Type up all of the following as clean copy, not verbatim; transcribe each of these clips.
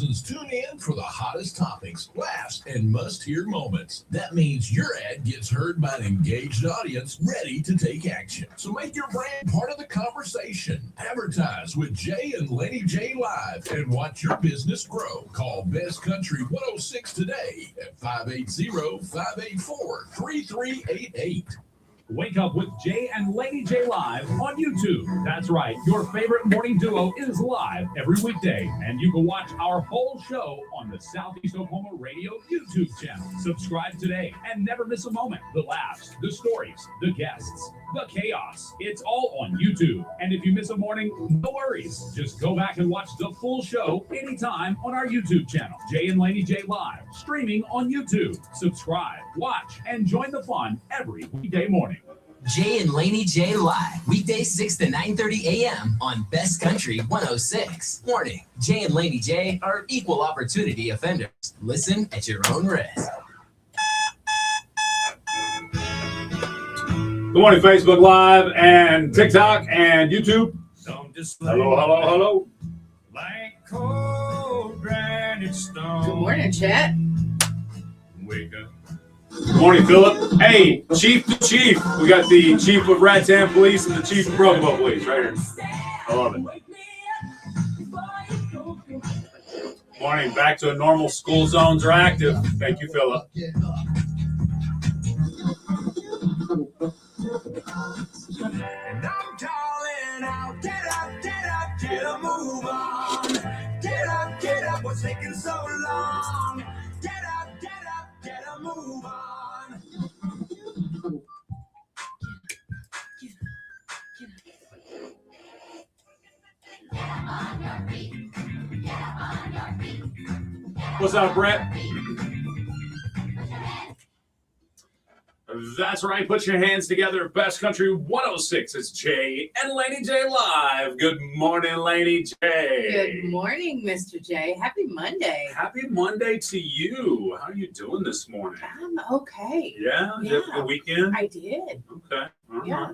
thousands tune in for the hottest topics, laughs, and must-hear moments. That means your ad gets heard by an engaged audience ready to take action. So make your brand part of the conversation. Advertise with Jay and Laney J Live and watch your business grow. Call Best Country 106 today at 580-584-3388. Wake up with Jay and Laney J Live on YouTube. That's right, your favorite morning duo is live every weekday, and you can watch our whole show on the Southeast Oklahoma Radio YouTube channel. Subscribe today and never miss a moment. The laughs, the stories, the guests, the chaos. It's all on YouTube. And if you miss a morning, no worries. Just go back and watch the full show anytime on our YouTube channel. Jay and Laney J Live, streaming on YouTube. Subscribe, watch, and join the fun every weekday morning. Jay and Laney J Live, weekdays 6 to 9:30 a.m. on Best Country 106. Warning, Jay and Laney J are equal opportunity offenders. Listen at your own risk. Good morning, Facebook Live and TikTok and YouTube. Hello. Like cold granite stone. Good morning, chat. Wake up. Good morning, Philip. Hey, Chief to Chief. We got the Chief of Rattan Police and the Chief of Broken Bow Police right here. I love it. Morning, back to a normal. School zones are active. Thank you, Philip. And I'm calling out, get a move on. Get up, what's taking so long? Get a move on. What's up, Brett? That's right. Put your hands together. Best Country 106. It's Jay and Laney J Live. Good morning, Laney J. Good morning, Mr. J. Happy Monday. Happy Monday to you. How are you doing this morning? I'm okay. Yeah? Did you have a good weekend? I did. Okay. Yeah.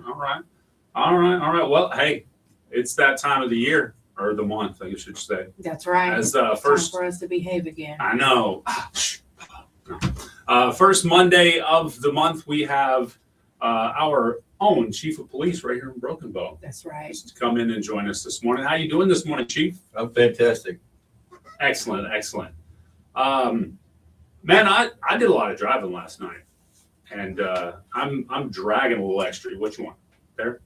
All right. Well, hey, it's that time of the year, or the month, I should say. That's right. As It's first, time for us to behave again. I know. First Monday of the month, we have our own Chief of Police right here in Broken Bow. That's right. Just come in and join us this morning. How you doing this morning, Chief? I'm fantastic. Excellent. Man, I did a lot of driving last night, and I'm dragging a little extra. What you want? There?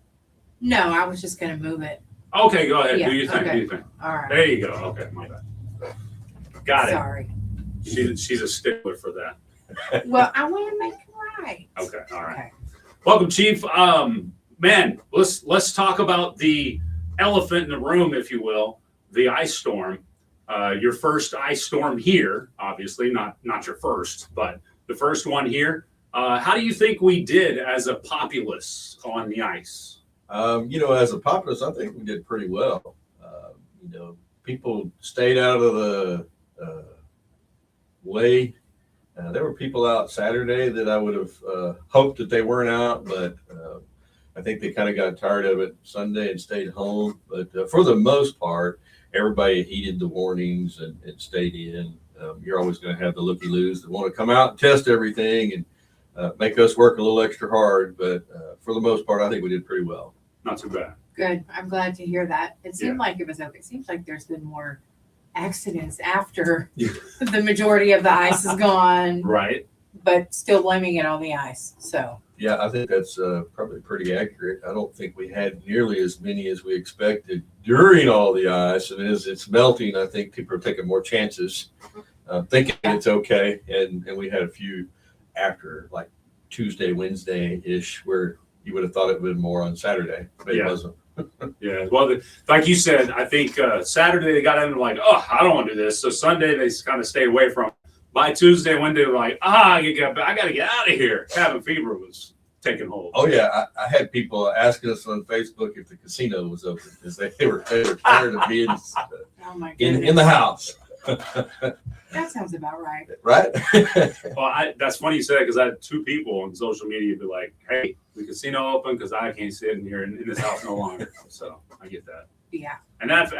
No, I was just going to move it. Okay, go ahead. Yeah, Do your thing. okay. Do your thing. All right. There you go. Okay, my bad. Got it. Sorry. She's a stickler for that. Well, I want to make it right. Okay. All right. Okay. Welcome, Chief. Man, let's talk about the elephant in the room, if you will, the ice storm. Your first ice storm here, obviously, not your first, but the first one here. How do you think we did as a populace on the ice? As a populace, I think we did pretty well. People stayed out of the way. There were people out Saturday that I would have hoped that they weren't out, but I think they kind of got tired of it Sunday and stayed home. But for the most part, everybody heeded the warnings and stayed in. You're always going to have the looky-loos that want to come out and test everything and make us work a little extra hard. But for the most part, I think we did pretty well. Not too bad. Good. I'm glad to hear that. It seemed like it was okay. It seems like there's been more accidents after the majority of the ice is gone. Right. But still blaming it on the ice. So. Yeah, I think that's probably pretty accurate. I don't think we had nearly as many as we expected during all the ice. And as it's melting, I think people are taking more chances, thinking it's okay. And we had a few after, like Tuesday, Wednesday-ish, where you would have thought it would have been more on Saturday, but it wasn't. Yeah, well, like you said, I think Saturday they got in and like, oh, I don't want to do this. So Sunday they kind of stayed away from it. By Tuesday, Wednesday, they're like, I got to get out of here. Cabin fever was taking hold. Oh yeah, I had people asking us on Facebook if the casino was open because they were tired of being in the house. That sounds about right. Right? Well, that's funny you said it because I had two people on social media be like, hey, the casino open because I can't sit in here in this house no longer. So I get that. Yeah. And that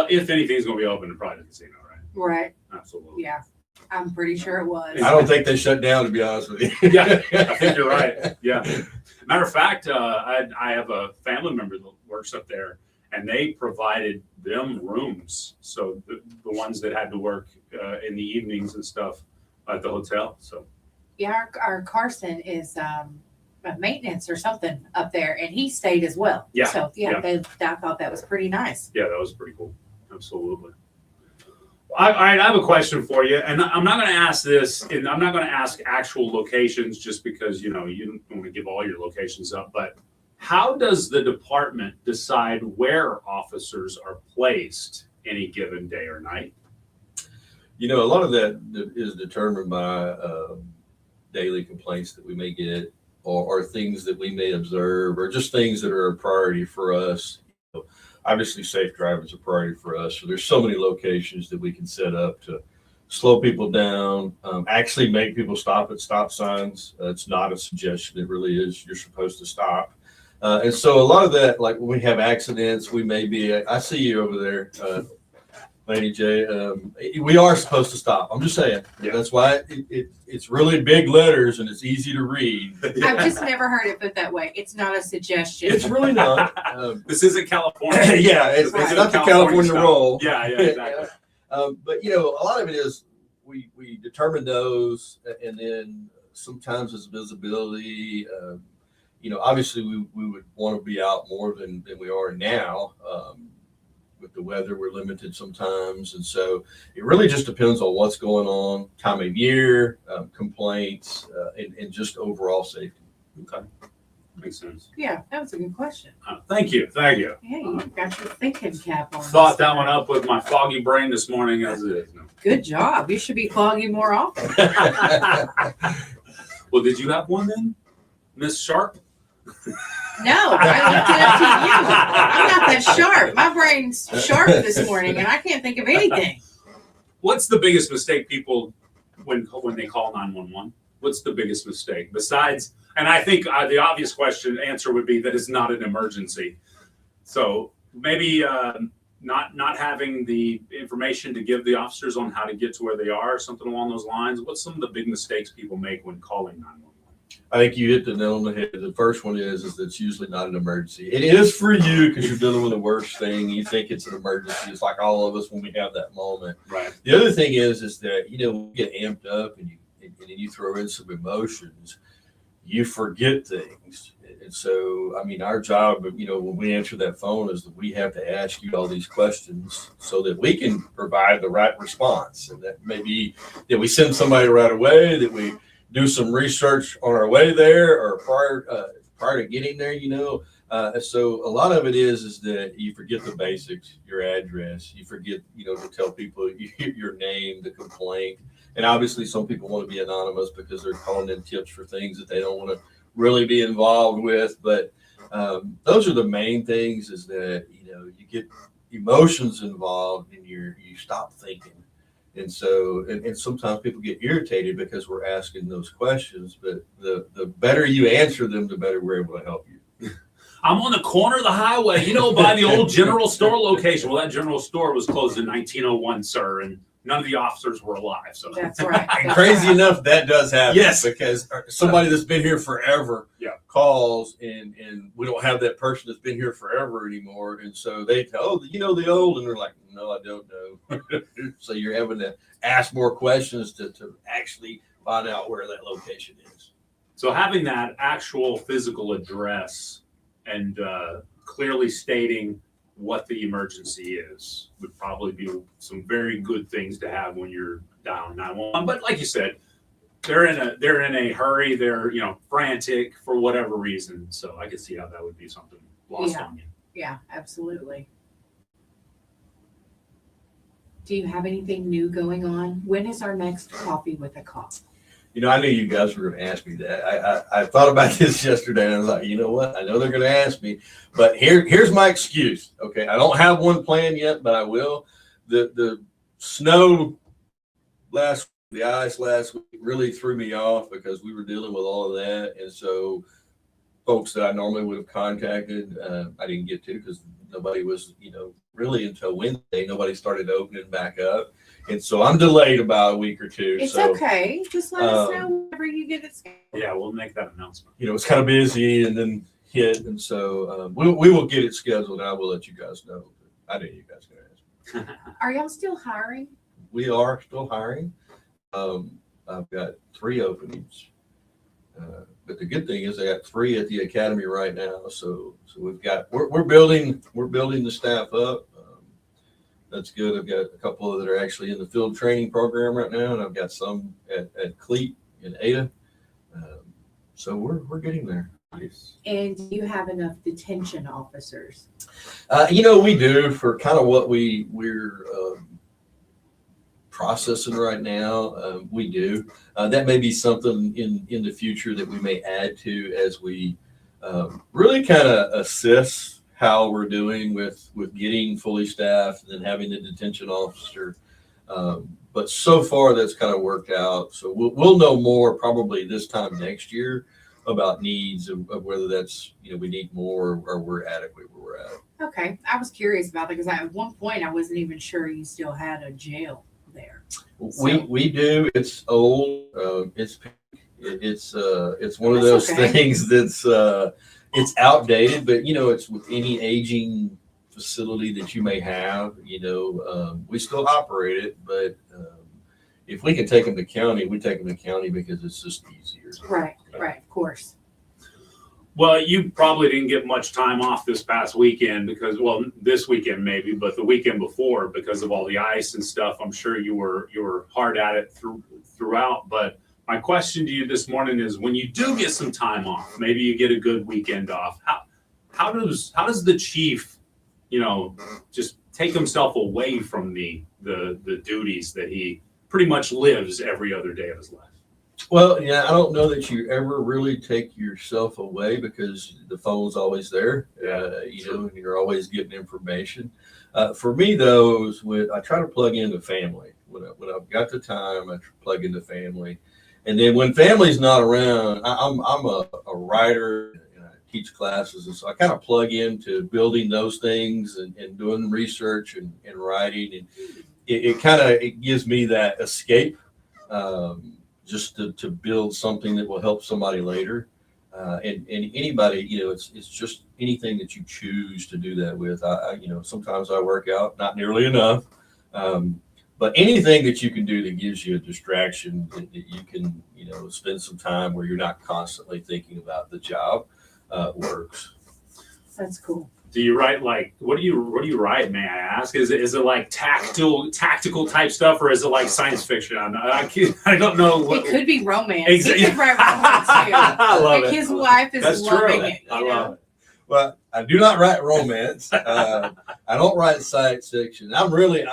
if anything's going to be open, it's probably the casino, right? Right. Absolutely. Yeah. I'm pretty sure it was. I don't think they shut down, to be honest with you. Yeah, I think you're right. Yeah. Matter of fact, I have a family member that works up there, and they provided them rooms. So the ones that had to work in the evenings and stuff at the hotel. So Yeah, our Carson is a maintenance or something up there, and he stayed as well. Yeah, So yeah. I thought that was pretty nice. yeah, that was pretty cool. Absolutely. I have a question for you, and I'm not going to ask this, and I'm not going to ask actual locations just because, you don't want to give all your locations up, but how does the department decide where officers are placed any given day or night? A lot of that is determined by daily complaints that we may get, or things that we may observe, or just things that are a priority for us. Obviously, safe driving is a priority for us. So there's so many locations that we can set up to slow people down, actually make people stop at stop signs. It's not a suggestion. It really is. You're supposed to stop. And so a lot of that, like when we have accidents, we may be, I see you over there, Laney J. We are supposed to stop. I'm just saying. Yeah. That's why it's really big letters and it's easy to read. I've just never heard it put that way. It's not a suggestion. It's really not. This isn't California. Yeah, it's Right. not the California stuff. roll. Yeah, exactly. But a lot of it is we determine those, and then sometimes it's visibility. Obviously we would want to be out more than we are now. With the weather, we're limited sometimes, and so it really just depends on what's going on, time of year, complaints, and just overall safety. Okay, makes sense. Yeah, that was a good question. Thank you. Hey, you got your thinking cap on. Thought that one up with my foggy brain this morning as it is. No. Good job. You should be foggy more often. Well, did you have one then, Miss Sharp? No, I looked it up to you. I'm not that sharp. My brain's sharp this morning, and I can't think of anything. What's the biggest mistake people when they call 911? What's the biggest mistake besides? And I think the obvious answer would be that it's not an emergency. So maybe not having the information to give the officers on how to get to where they are, something along those lines. What's some of the big mistakes people make when calling 911? I think you hit the nail on the head. The first one is that it's usually not an emergency. It is for you because you're dealing with the worst thing. You think it's an emergency. It's like all of us when we have that moment. Right. The other thing is that, we get amped up and you throw in some emotions, you forget things. And so, our job, when we answer that phone is that we have to ask you all these questions so that we can provide the right response. And that may be that we send somebody right away, that we do some research on our way there or prior to getting there, So a lot of it is that you forget the basics, your address, you forget, to tell people your name, the complaint. And obviously some people want to be anonymous because they're calling in tips for things that they don't want to really be involved with. But those are the main things, is that, you get emotions involved and you stop thinking. And so, and sometimes people get irritated because we're asking those questions, but the better you answer them, the better we're able to help you. I'm on the corner of the highway, by the old general store location. Well, that general store was closed in 1901, sir, and none of the officers were alive. So That's right. And crazy enough, that does happen. Yes. Because somebody that's been here forever calls, and we don't have that person that's been here forever anymore. And so they tell, the old, and they're like, no, I don't know. So you're having to ask more questions to actually find out where that location is. So having that actual physical address and clearly stating what the emergency is would probably be some very good things to have when you're dialing 911. But like you said, they're in a hurry. They're frantic for whatever reason. So I could see how that would be something lost on you. Yeah, absolutely. Do you have anything new going on? When is our next coffee with a cop? I knew you guys were going to ask me that. I thought about this yesterday, and I was like, you know what? I know they're going to ask me, but here's my excuse. Okay, I don't have one planned yet, but I will. The snow the ice last week really threw me off because we were dealing with all of that, and so folks that I normally would have contacted, I didn't get to because nobody was, really until Wednesday. Nobody started opening back up. And so I'm delayed about a week or two. It's so, okay. Just let us know whenever you get it scheduled. Yeah, we'll make that announcement. It's kind of busy and then hit. And so we will get it scheduled, and I will let you guys know. I know you guys going to ask. Are y'all still hiring? We are still hiring. I've got 3 openings. But the good thing is I got 3 at the academy right now. So we're building the staff up. That's good. I've got a couple that are actually in the field training program right now, and I've got some at Cleat in Ada. So we're getting there. And do you have enough detention officers? We do for kind of what we're processing right now. We do. That may be something in the future that we may add to as we really kind of assess how we're doing with getting fully staffed and then having the detention officer. But so far that's kind of worked out. So we'll know more probably this time next year about needs of whether that's, we need more or we're adequate where we're at. Okay. I was curious about that because at one point I wasn't even sure you still had a jail there. We do. It's old. It's one of those things that's it's outdated, but it's with any aging facility that you may have, we still operate it, but if we can take them to county, we take them to county because it's just easier. Right, of course. Well, you probably didn't get much time off this past weekend because, this weekend maybe, but the weekend before because of all the ice and stuff. I'm sure you were hard at it throughout. But my question to you this morning is, when you do get some time off, maybe you get a good weekend off. How does the chief, just take himself away from the duties that he pretty much lives every other day of his life? Well, yeah, I don't know that you ever really take yourself away because the phone's always there, and you're always getting information. For me, though, is when I try to plug into family. When I've got the time, I plug into family. And then when family's not around, I'm a writer and I teach classes. And so I kind of plug into building those things and doing research and writing. And it gives me that escape. Just to build something that will help somebody later. And anybody, it's just anything that you choose to do that with. I sometimes I work out, not nearly enough. But anything that you can do that gives you a distraction that you can, spend some time where you're not constantly thinking about the job, works. That's cool. Do you write what do you write, may I ask? Is it like tactical type stuff, or is it like science fiction? I don't know what. It could be romance. Exactly. He could write romance too. I love it. His wife is That's loving true. it. I love it. Well, I do not write romance. I don't write science fiction. I'm really,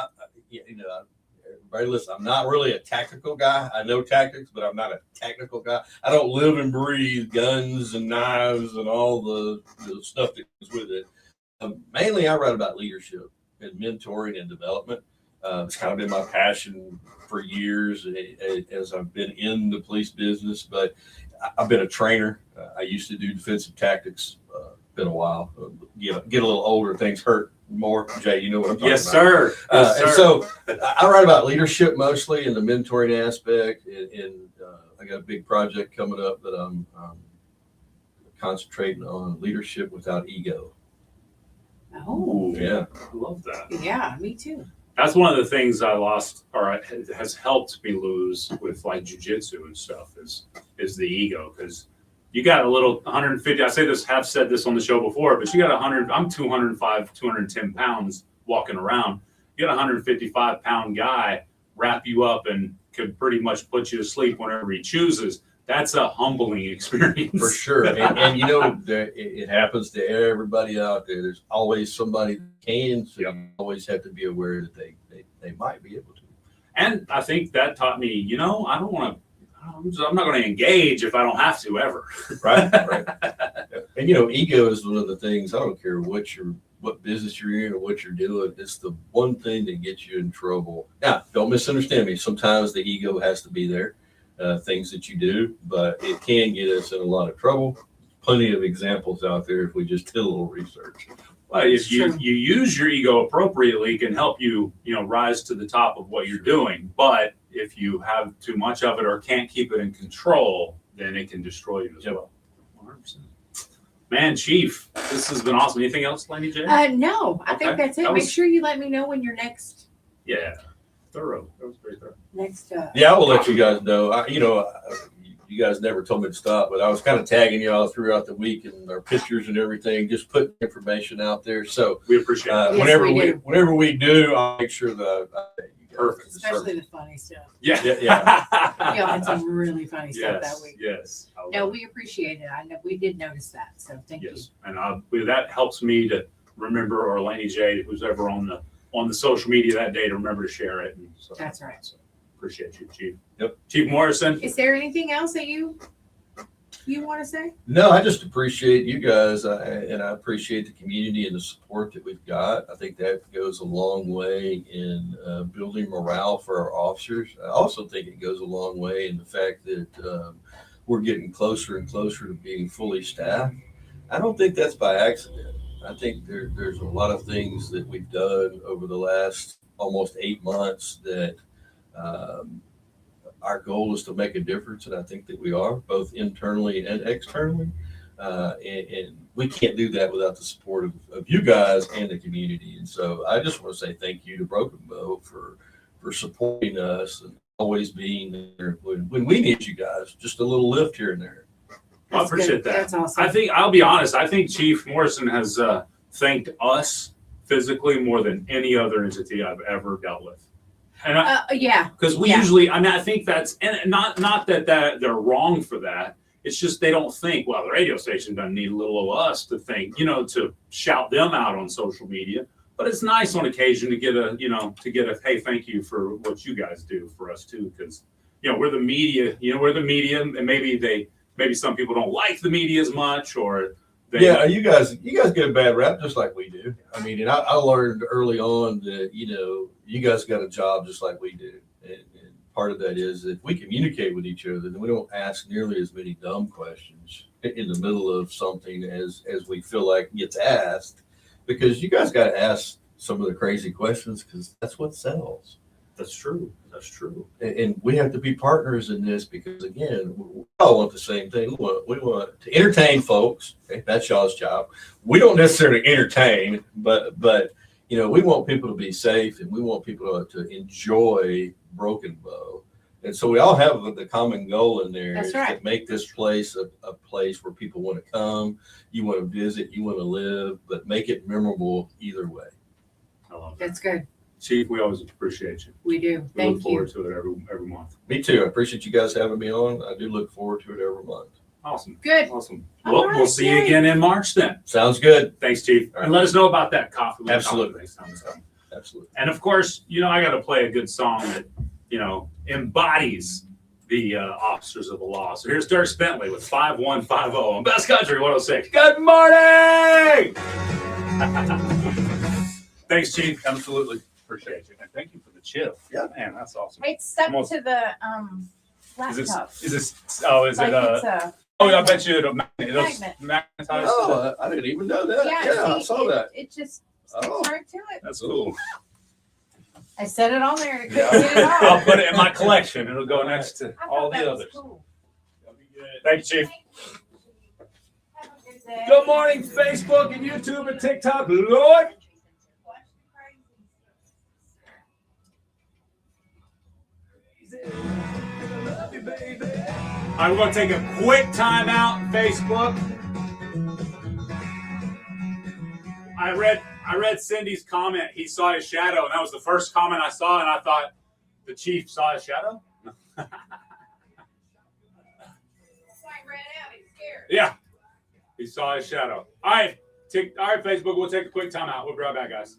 everybody listen, I'm not really a tactical guy. I know tactics, but I'm not a technical guy. I don't live and breathe guns and knives and all the stuff that goes with it. Mainly, I write about leadership and mentoring and development. It's kind of been my passion for years as I've been in the police business. But I've been a trainer. I used to do defensive tactics. Been a while. Get a little older, things hurt more. Jay, you know what I'm talking Yes, about. sir. Yes, sir. And so I write about leadership mostly in the mentoring aspect. And I got a big project coming up that I'm concentrating on leadership without ego. Oh, Yeah. I love that. yeah, me too. That's one of the things I lost, or has helped me lose with like jujitsu and stuff, is the ego. Because you got a little 150. Have said this on the show before, but you got 100. I'm 205, 210 pounds walking around. You got a 155-pound guy wrap you up and could pretty much put you to sleep whenever he chooses. That's a humbling experience. For sure. And it happens to everybody out there. There's always somebody that can, so you always have to be aware that they might be able to. And I think that taught me, I'm not going to engage if I don't have to ever. Right. And ego is one of the things. I don't care what business you're in or what you're doing. It's the one thing that gets you in trouble. Now, don't misunderstand me. Sometimes the ego has to be there. Things that you do, but it can get us in a lot of trouble. Plenty of examples out there if we just did a little research. Well, if It's you true. you use your ego appropriately, it can help you, rise to the top of what you're doing. But if you have too much of it or can't keep it in control, then it can destroy you as well. 100%. Man, Chief, this has been awesome. Anything else, Laney J? No, I think Okay. that's it. That Make was- sure you let me know when your next Yeah, thorough. That was very thorough. Yeah, I will let you guys know. You guys never told me to stop, but I was kind of tagging you all throughout the week and our pictures and everything, just putting information out there. So We appreciate it. Yes, whenever we do, I'll make sure that I update you guys. Perfect. especially the funny stuff. Yeah. You had some really funny stuff that Yes, week. yes. I love No, it. we appreciate it. I know we did notice that, so thank you. Yes, and that helps me to remember, or Laney J, who's ever on the social media that day, to remember to share it. And so, That's right. so appreciate you, Chief. Yep. Chief Morrison. Is there anything else that you want to say? No, I just appreciate you guys, and I appreciate the community and the support that we've got. I think that goes a long way in building morale for our officers. I also think it goes a long way in the fact that we're getting closer and closer to being fully staffed. I don't think that's by accident. I think there's a lot of things that we've done over the last almost 8 months that our goal is to make a difference, and I think that we are, both internally and externally. And we can't do that without the support of you guys and the community. And so I just want to say thank you to Broken Bow for supporting us and always being there when we need you guys. Just a little lift here and there. I appreciate that. That's awesome. I'll be honest, I think Chief Morrison has thanked us physically more than any other entity I've ever dealt with. And Yeah. because we usually, I think that's, and not that they're wrong for that. It's just they don't think, well, the radio station doesn't need a little of us to think, to shout them out on social media. But it's nice on occasion to get a hey, thank you for what you guys do for us too, because we're the media, and maybe some people don't like the media as much, or you guys get a bad rap just like we do. I mean, and I learned early on that you guys got a job just like we do, and part of that is that we communicate with each other, and we don't ask nearly as many dumb questions in the middle of something as we feel like gets asked, because you guys got to ask some of the crazy questions because that's what sells. That's true. That's true. And we have to be partners in this because, again, we all want the same thing. We want to entertain folks. Okay? That's y'all's job. We don't necessarily entertain, but we want people to be safe, and we want people to enjoy Broken Bow. And so we all have the common goal in there. That's is right. to make this place a place where people want to come, you want to visit, you want to live, but make it memorable either way. I love that. That's good. Chief, we always appreciate you. We do. We look Thank you. forward to it every month. Me too. I appreciate you guys having me on. I do look forward to it every month. Awesome. Good. Awesome. All Well, right, we'll see you yay. again in March then. Sounds good. Thanks, Chief. And let us know about that coffee. Absolutely. Next time it's coming. Absolutely. And of course, I got to play a good song that, embodies the officers of the law. So here's Dirk Bentley with 5150 on Best Country 106. Good morning. Thanks, Chief. Absolutely. Appreciate you. And thank you for the chip. Yeah. Man, that's awesome. It's stuck Almost- to the Is this, laptop. is this, oh, is Like it, it's a I bet you it'll Magnet. magnetize. Oh, I didn't even know that. Yeah, I see, saw that. It just sticks Oh. right to it. That's cool. I set it on there. It Yeah. couldn't get it off. I'll put it in my collection. It'll go next to I thought all that the was others. cool. Thank you, Chief. Have a good day. Good morning, Facebook and YouTube and TikTok. Lord. All right, we're going to take a quick time out on Facebook. I read Cindy's comment. He saw his shadow, and that was the first comment I saw, and I thought, the chief saw his shadow? Yeah, he saw his shadow. All right, Facebook, we'll take a quick time out. We'll be right back, guys.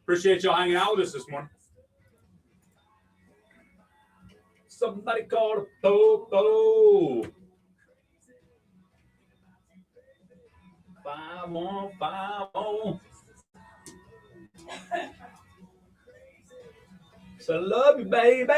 Appreciate y'all hanging out with us this morning. Somebody called a popo. 5150. So I love you, baby.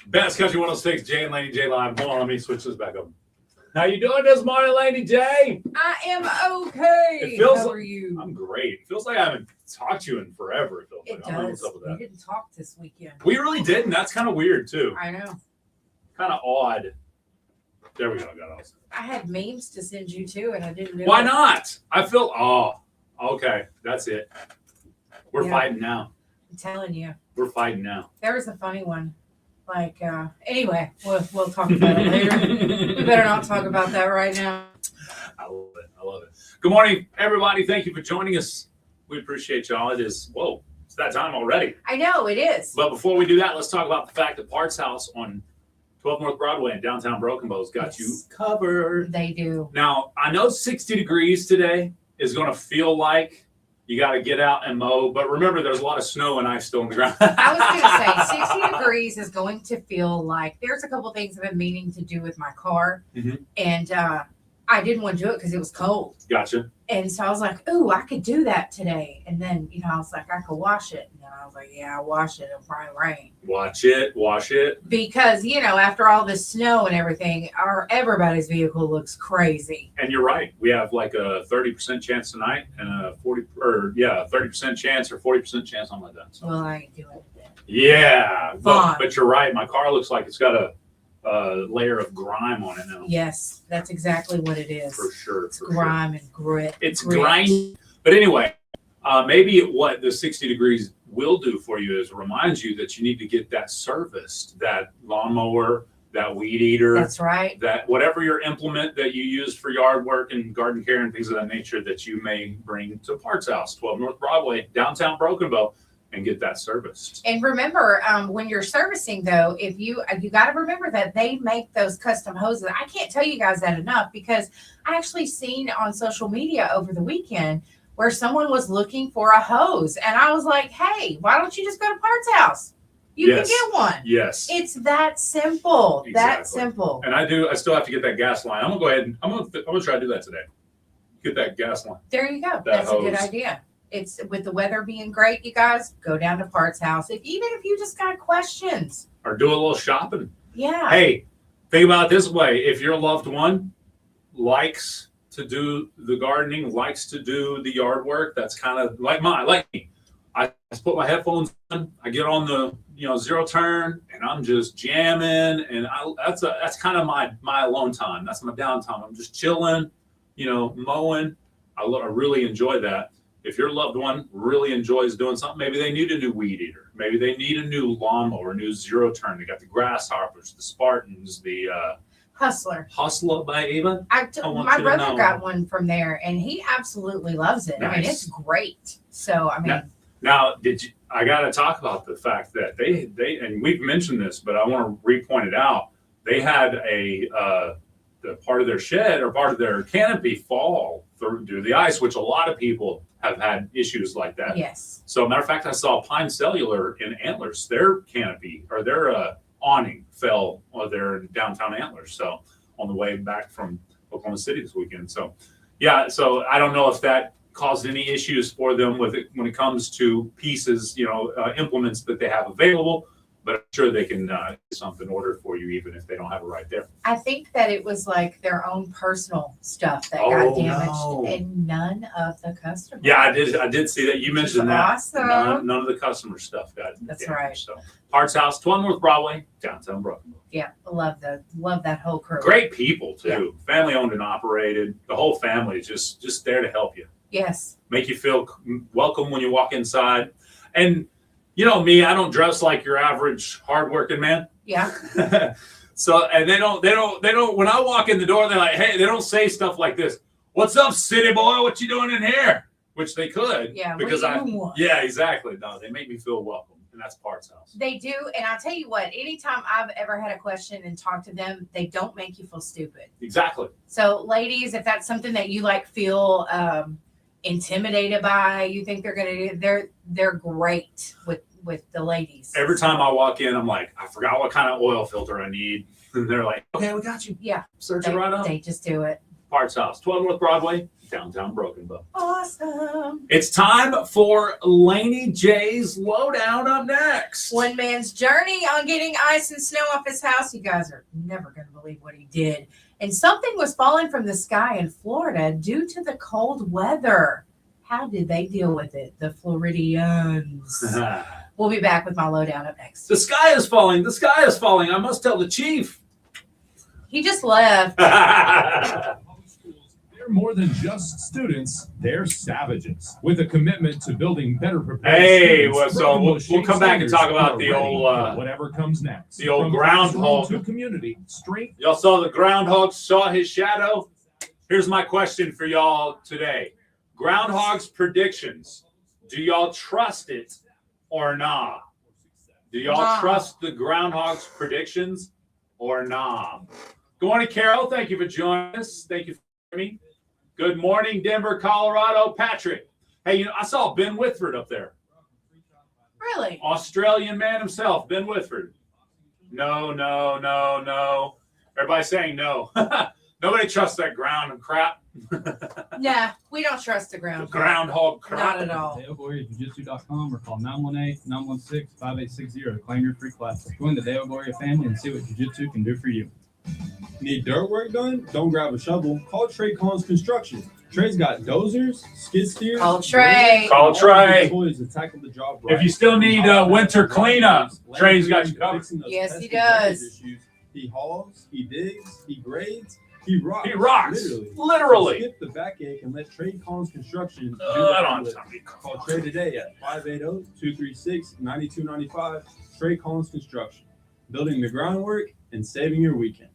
Best Country 106, Jay and Laney J live. Hold on, let me switch this back up. How you doing this morning, Laney J? I am okay. It feels How like- are you? I'm great. It feels like I haven't talked to you in forever. It feels It like. I don't know does. what's up with We that. didn't talk this weekend. We really didn't. That's kind of weird too. I know. Kind of odd. There we go. Got us. I had memes to send you too, and I didn't do Why it. not? I feel. Oh, okay. That's it. We're Yeah. fighting now. I'm telling you. We're fighting now. There was a funny one. Like, anyway, we'll talk about it later. We better not talk about that right now. I love it. I love it. Good morning, everybody. Thank you for joining us. We appreciate y'all. It is, whoa, it's that time already. I know, it is. But before we do that, let's talk about the fact that Parts House on 12 North Broadway in downtown Broken Bow's got you Yes. covered. They do. Now, I know 60 degrees today is going to feel like you got to get out and mow, but remember, there's a lot of snow and ice still on the ground. I was going to say 60 degrees is going to feel like there's a couple things I've been meaning to do with my car. Mhm. And I didn't want to do it because it was cold. Gotcha. And so I was like, ooh, I could do that today. And then, I was like, I could wash it. And then I was like, yeah, I'll wash it. It'll probably rain. Watch it. Wash it. Because, after all this snow and everything, everybody's vehicle looks crazy. And you're right. We have like a 30% chance tonight and a 30% chance or 40% chance, something like that. So, Well, I ain't doing it. yeah. Fine. But you're right. My car looks like it's got a layer of grime on it now. Yes, that's exactly what it is. For sure. It's for sure. grime and grit. It's grit. grimy. But anyway, maybe what the 60 degrees will do for you is remind you that you need to get that serviced, that lawnmower, that weed eater, That's right. that whatever your implement that you use for yard work and garden care and things of that nature that you may bring to Parts House, 12 North Broadway, downtown Broken Bow, and get that serviced. And remember, when you're servicing, though, if you got to remember that they make those custom hoses. I can't tell you guys that enough because I actually seen on social media over the weekend where someone was looking for a hose, and I was like, "Hey, why don't you just go to Parts House? You Yes. can get one. Yes. It's that simple. That Exactly. simple." And I still have to get that gas line. I'm gonna go ahead and I'm gonna try to do that today. Get that gas line. There you go. That's a good hose. idea. It's with the weather being great, you guys go down to Parts House. Even if you just got questions, Or do a little shopping. yeah. Hey, think about it this way. If your loved one likes to do the gardening, likes to do the yard work, that's kind of like me. I just put my headphones on, I get on the zero turn, and I'm just jamming, and that's kind of my alone time. That's my downtime. I'm just chilling, mowing. I really enjoy that. If your loved one really enjoys doing something, maybe they need a new weed eater. Maybe they need a new lawnmower, a new zero turn. They got the grasshoppers, the Spartans, the Hustler. Hustler by Ava. My want you to brother know. got one from there, and he absolutely loves it. I mean, Nice. it's great. So, I mean, Now, I got to talk about the fact that they and we've mentioned this, but I want to re-point it out. They had the part of their shed or part of their canopy fall through due to the ice, which a lot of people have had issues like that. yes. So, matter of fact, I saw Pine Cellular in Antlers. Their canopy or their awning fell there in downtown Antlers. So, on the way back from Oklahoma City this weekend. So, yeah. So, I don't know if that caused any issues for them with it when it comes to pieces, implements that they have available. But I'm sure they can get something ordered for you, even if they don't have it right there. I think that it was like their own personal stuff that Oh, got damaged, no. and none of the customers. Yeah, I did see that. You mentioned that. Awesome. None of the customer stuff got That's damaged. right. So, Parts House, 12 North Broadway, downtown Brooklyn. Yeah, love that whole crew. Great people too. Family owned and operated. The whole family is just there to help you, Yes. make you feel welcome when you walk inside. And you know me, I don't dress like your average hardworking man. Yeah. So, and they don't, when I walk in the door, they're like, hey, they don't say stuff like this. What's up, city boy? What you doing in here? Which they could. Yeah. Because what do you want? yeah, exactly. No, they make me feel welcome. And that's Parts House. They do. And I'll tell you what, anytime I've ever had a question and talked to them, they don't make you feel stupid. Exactly. So ladies, if that's something that you feel intimidated by, you think they're going to do, they're great with the ladies. Every time I walk in, I'm like, I forgot what kind of oil filter I need. And they're like, okay, we got you. Yeah. Search it right up. They just do it. Parts House, 12 North Broadway, downtown Broken Bow. Awesome. It's time for Laney J's Lowdown up next. One man's journey on getting ice and snow off his house. You guys are never going to believe what he did. And something was falling from the sky in Florida due to the cold weather. How did they deal with it? The Floridians. We'll be back with my lowdown up next. The sky is falling. The sky is falling. I must tell the chief. He just left. Hey, They're more than just students, they're savages with a commitment to building better prepared students. well, so we'll come back and talk about the old whatever comes next. the old From groundhog. classroom to community, strength. Y'all saw the groundhog, saw his shadow. Here's my question for y'all today. Groundhog's predictions. Do y'all trust it or nah? Do y'all Nah. trust the groundhog's predictions or nah? Good morning, Carol. Thank you for joining us. Thank you for me. Good morning, Denver, Colorado. Patrick. Hey, you know, I saw Ben Whitford up there. Really? Australian man himself, Ben Whitford. No. Everybody's saying no. Nobody trusts that ground and crap. Nah, we don't trust the ground. Groundhog crap. Not at all. DaleGloriaJujitsu.com or call 918-916-5860 to claim your free class. Join the Dale Gloria family and see what Jiu-Jitsu can do for you. Need dirt work done? Don't grab a shovel. Call Trey Collins Construction. Trey's got dozers, skid steers. Call Trey. Call all Trey. the toys to tackle the job right. If you still need winter cleanup, Trey's got you covered. Fixing those Yes, he pesky drainage does. issues. He hauls, he digs, he grades, he rocks. He rocks. Literally. Literally. Skip the backache and let Trey Collins Construction do I that don't have with. time to Call Trey today at 580-236-9295. Trey Collins Construction. Building the groundwork and saving your weekends.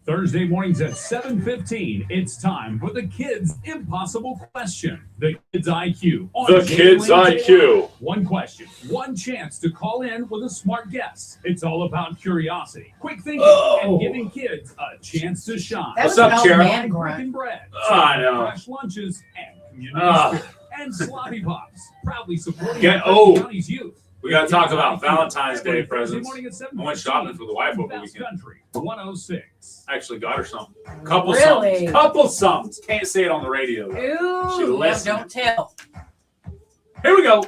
Thursday mornings at 7:15, it's time for the Kids Impossible Question. The Kids IQ. on The Jay Kids Laney J. IQ. One question, one chance to call in with a smart guess. It's all about curiosity, quick thinking, and giving kids a chance to shine. That What's was an up, old Sharon? man grunt. Breaking bread, I know. fresh lunches, and community Ah. spirit. And Sloppy Pops, proudly supporting Get- Franklin oh. County's youth. We got to talk about Kids IQ, Valentine's Day every Thursday presents. morning at 7:15 I went shopping for the wife over the Best weekend. Country 106. I actually got her something. Couple Really? somethings. Couple somethings. Can't say it on the radio, though. She Ooh, no, listened. don't tell. Here we go.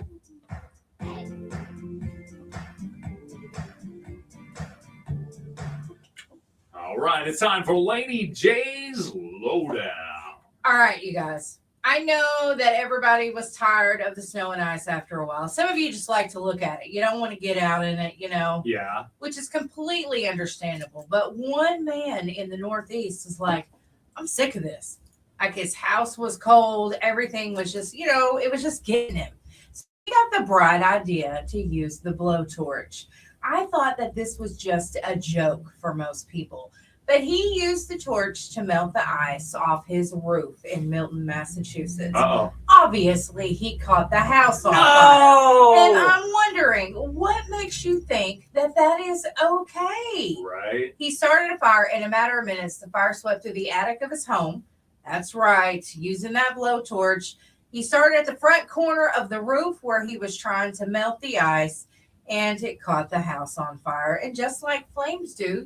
All right, it's time for Laney J's Lowdown. All right, you guys. I know that everybody was tired of the snow and ice after a while. Some of you just like to look at it. You don't want to get out in it, Yeah. which is completely understandable. But one man in the Northeast is like, I'm sick of this. Like his house was cold. Everything was just, it was just getting him. So he got the bright idea to use the blowtorch. I thought that this was just a joke for most people. But he used the torch to melt the ice off his roof in Milton, Massachusetts. Uh-oh. Obviously, he caught the house on fire. And No! I'm wondering, what makes you think that that is okay? Right. He started a fire in a matter of minutes. The fire swept through the attic of his home. That's right, using that blowtorch. He started at the front corner of the roof where he was trying to melt the ice, and it caught the house on fire. And just like flames do,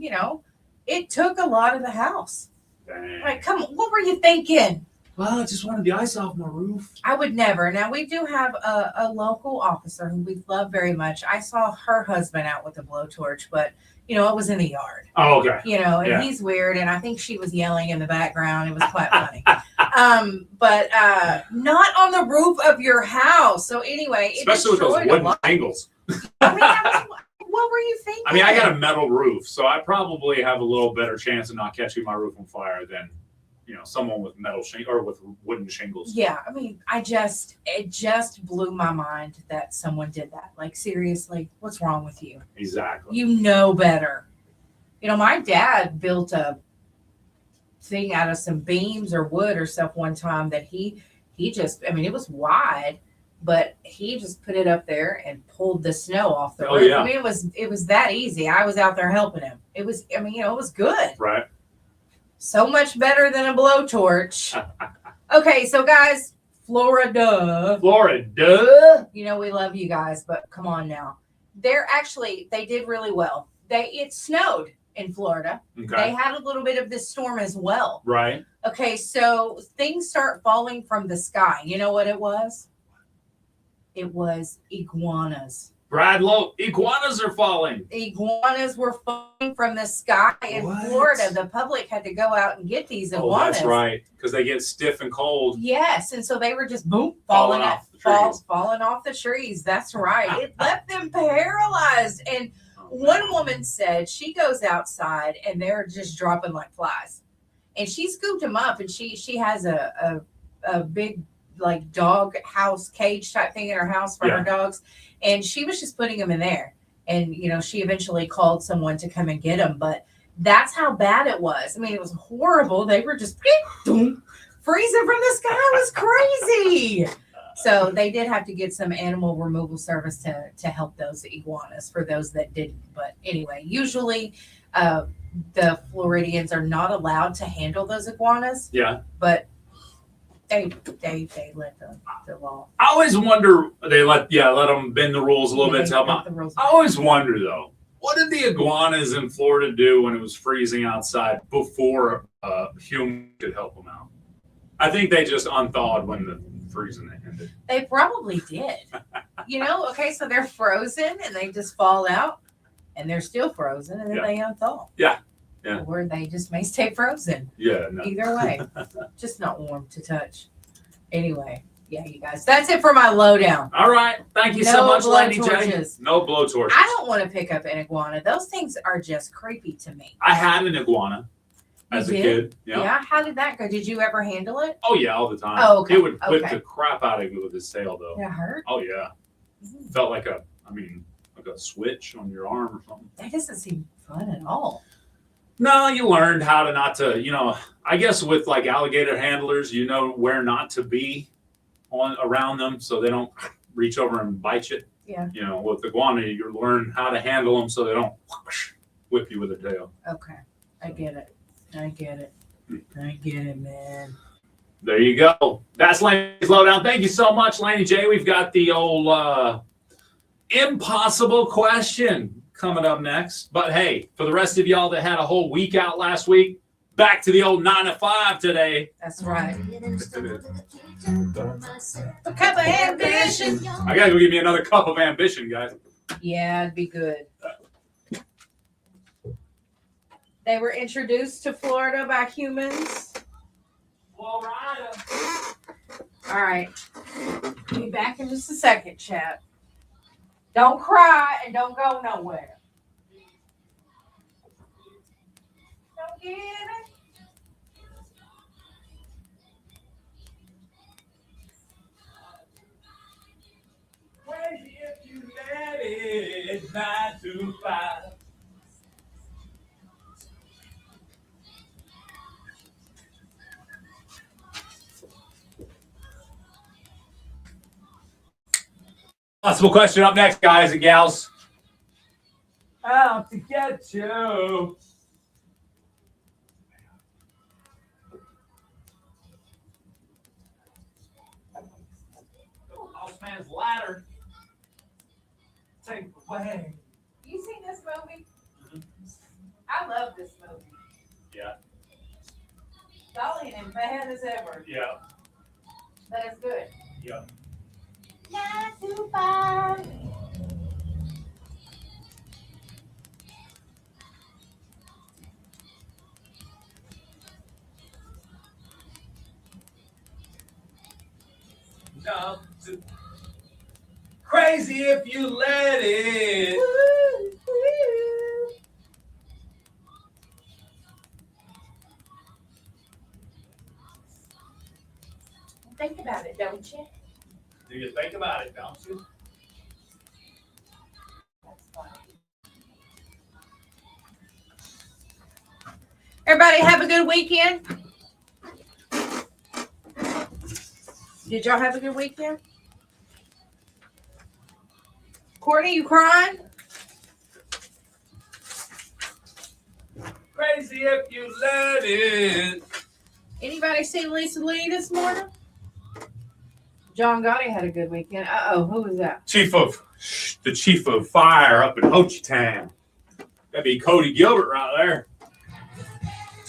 it took a lot of the house. Dang. Like, come on, what were you thinking? Well, I just wanted the ice off my roof. I would never. Now, we do have a local officer who we love very much. I saw her husband out with a blowtorch, but, it was in the yard, Oh, okay. and Yeah. he's weird. And I think she was yelling in the background. It was quite funny. But not on the roof of your house. So anyway, it Especially with those destroyed a wooden lot. angles. What were you thinking? I mean, I got a metal roof, so I probably have a little better chance of not catching my roof on fire than, someone with metal or with wooden shingles. Yeah, I mean, it just blew my mind that someone did that. Like, seriously, what's wrong with you? Exactly. You know better. My dad built a thing out of some beams or wood or stuff one time that he just, it was wide, but he just put it up there and pulled the snow off the roof. Yeah. It was that easy. I was out there helping him. It was, it was good. Right. So much better than a blowtorch. Okay, so guys, Florida. Florida. We love you guys, but come on now. They did really well. It snowed. in Florida. Okay. They had a little bit of this storm as well. Right. Okay, so things start falling from the sky. You know what it was? It was iguanas. Brad Lowe, iguanas are falling. Iguanas were falling from the sky in What? Florida. The public had to go out and get these Oh, iguanas. that's right. Because they get stiff and cold. Yes, and so they were just boom Falling falling off the trees. falling off the trees. That's right. It left them paralyzed. And one woman said she goes outside and they're just dropping like flies. And she scooped them up, and she has a big like dog house cage type thing in her house for her dogs, and she was just putting them in there. And she eventually called someone to come and get them, but that's how bad it was. I mean, it was horrible. They were just freezing from the sky. It was crazy. So they did have to get some animal removal service to help those iguanas for those that didn't. But anyway, usually the Floridians are not allowed to handle those iguanas. Yeah. But they let the law. I always wonder, they let them bend the rules a little bit to help out. I always wonder, though, what did the iguanas in Florida do when it was freezing outside before humans could help them out? I think they just unthawed when the freezing ended. They probably did. Okay, so they're frozen and they just fall out, and they're still frozen, and then they unthaw. Yeah. Or they just may stay frozen. Yeah. No. Either way, just not warm to touch. Anyway, yeah, you guys, that's it for my lowdown. All right. Thank you so much, Laney J. No blowtorches. I don't want to pick up an iguana. Those things are just creepy to me. I had an iguana as a kid. Yeah. How did that go? Did you ever handle it? Oh, yeah, all the time. Oh, okay. It would whip Okay. the crap out of you with his tail, though. Did it hurt? Oh, yeah. Felt like a switch on your arm or something. That doesn't seem fun at all. No, you learned how to not to, I guess with like alligator handlers, where not to be around them so they don't reach over and bite you. Yeah. With iguana, you learn how to handle them so they don't whip you with their tail. Okay. I get it, man. There you go. That's Laney's Lowdown. Thank you so much, Laney J. We've got the old impossible question coming up next. But hey, for the rest of y'all that had a whole week out last week, back to the old 9 to 5 today. That's right. A cup of ambition. I gotta go get me another cup of ambition, guys. Yeah, it'd be good. They were introduced to Florida by humans. All right. Be back in just a second, chat. Don't cry and don't go nowhere. Don't get it. Crazy if you let it, 9 to 5. Possible question up next, guys and gals. Out to get you. Lost man's ladder. Take away. You seen this movie? I love this movie. Yeah. Dolly and bad as ever. Yeah. But it's good. Yeah. 9 to 5. No, crazy if you let it. Woo, woo. Think about it, don't you? Do you think about it, don't you? That's funny. Everybody have a good weekend. Did y'all have a good weekend? Courtney, you crying? Crazy if you let it. Anybody see Lisa Lee this morning? John Gotti had a good weekend. Uh-oh, who was that? The chief of fire up in Ho Chi Town. That'd be Cody Gilbert right there.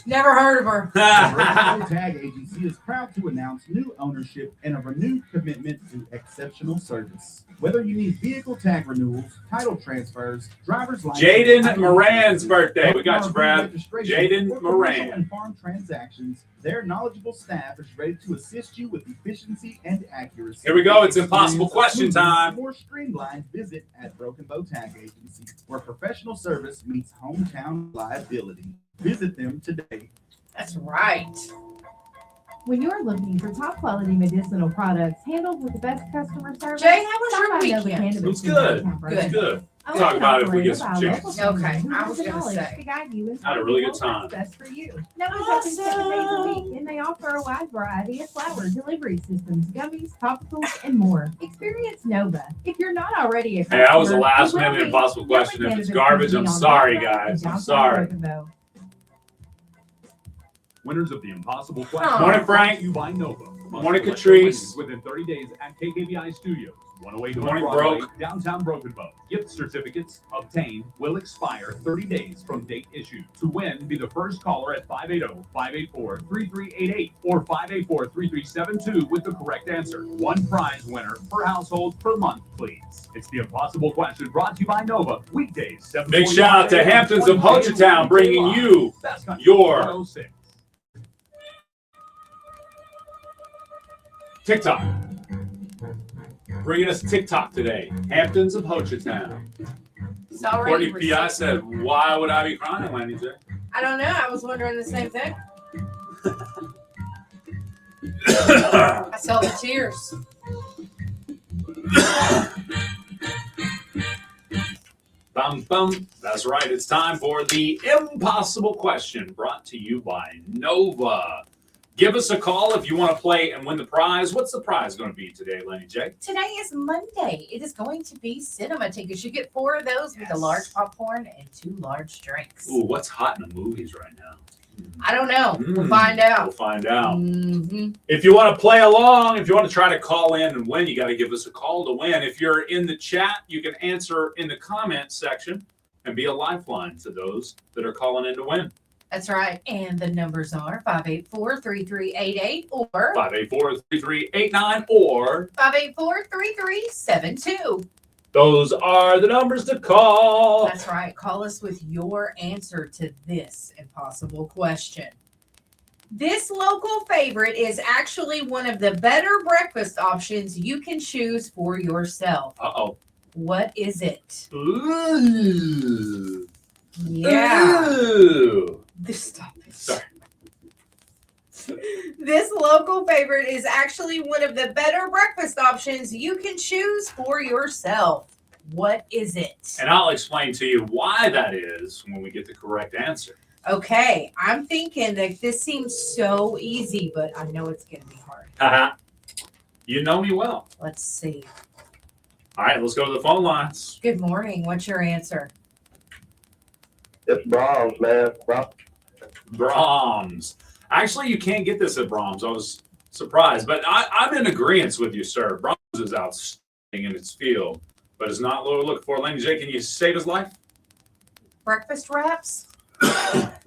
Never heard of her. Broken Bow Tag Agency is proud to announce new ownership and a renewed commitment to exceptional service. Whether you need vehicle tag renewals, title transfers, driver's license, Jaden Moran's birthday. We got you, Brad. Jaden or commercial Moran. and farm transactions, their knowledgeable staff is ready to assist you with efficiency and accuracy. Here we go. It's impossible question time. More streamlined visit at Broken Bow Tag Agency, where professional service meets hometown reliability. Visit them today. That's right. When you're looking for top quality medicinal products handled with the best customer service, Jay, how was your stop by Nova weekend? Cannabis It's in good. downtown It's Broken. good. I Talk was about it if we get operated some by a chance. local company Okay, who I has was the gonna knowledge say. to guide you and Had a find really the good time. what's best for you. Nova's open 7 days a week, and they offer a wide variety of flower delivery systems, gummies, topicals, and more. Experience Nova. If you're not already a Hey, that was a customer, last you will minute be. impossible Nova question. If it's Cannabis garbage, I'm Company on sorry, Broadway in guys. I'm downtown sorry. Brokenville. Winners of the impossible Oh. question. Morning, Frank. Brought to you by Nova. Must Morning, select your Catrice. winnings within 30 days at KKBI Studios, 108 Good morning, Broadway, Broke. downtown Broken Bow. Gift certificates obtained will expire 30 days from date issued. To win, be the first caller at 580-584-3388 or 584-3372 with the correct answer. One prize winner per household per month, please. It's the impossible question brought to you by Nova. Weekdays, 7:45 Big shout out to a.m. Hamptons of Hochatown bringing you Best Country your 106. TikTok. Bringing us TikTok today. Hamptons of Hochatown. It's already Courtney P.I. said, why would I be crying, Laney J? I don't know. I was wondering the same thing. I saw the tears. Bum, bum. That's right. It's time for the impossible question brought to you by Nova. Give us a call if you want to play and win the prize. What's the prize going to be today, Laney J? Today is Monday. It is going to be cinema tickets. You get 4 of those with a large popcorn and 2 large drinks. Ooh, what's hot in the movies right now? I don't know. We'll Mm, find We'll out. find out. Mhm. If you want to play along, if you want to try to call in and win, you got to give us a call to win. If you're in the chat, you can answer in the comments section and be a lifeline to those that are calling in to win. That's right. And the numbers are 584-3388 or 584-3389 or 584-3372. those are the numbers to call. That's right. Call us with your answer to this impossible question. This local favorite is actually one of the better breakfast options you can choose for yourself. Uh-oh. What is it? Ooh. Yeah. Ooh. Stop it. Sorry. This local favorite is actually one of the better breakfast options you can choose for yourself. What is it? And I'll explain to you why that is when we get the correct answer. Okay, I'm thinking that this seems so easy, but I know it's going to be hard. Haha. You know me well. Let's see. All right, let's go to the phone lines. Good morning. What's your answer? It's Brahms, man. Brahms. Actually, you can't get this at Brahms. I was surprised, but I'm in agreement with you, sir. Brahms is outstanding in its field, but it's not what we're looking for. Laney J, can you save his life? Breakfast wraps?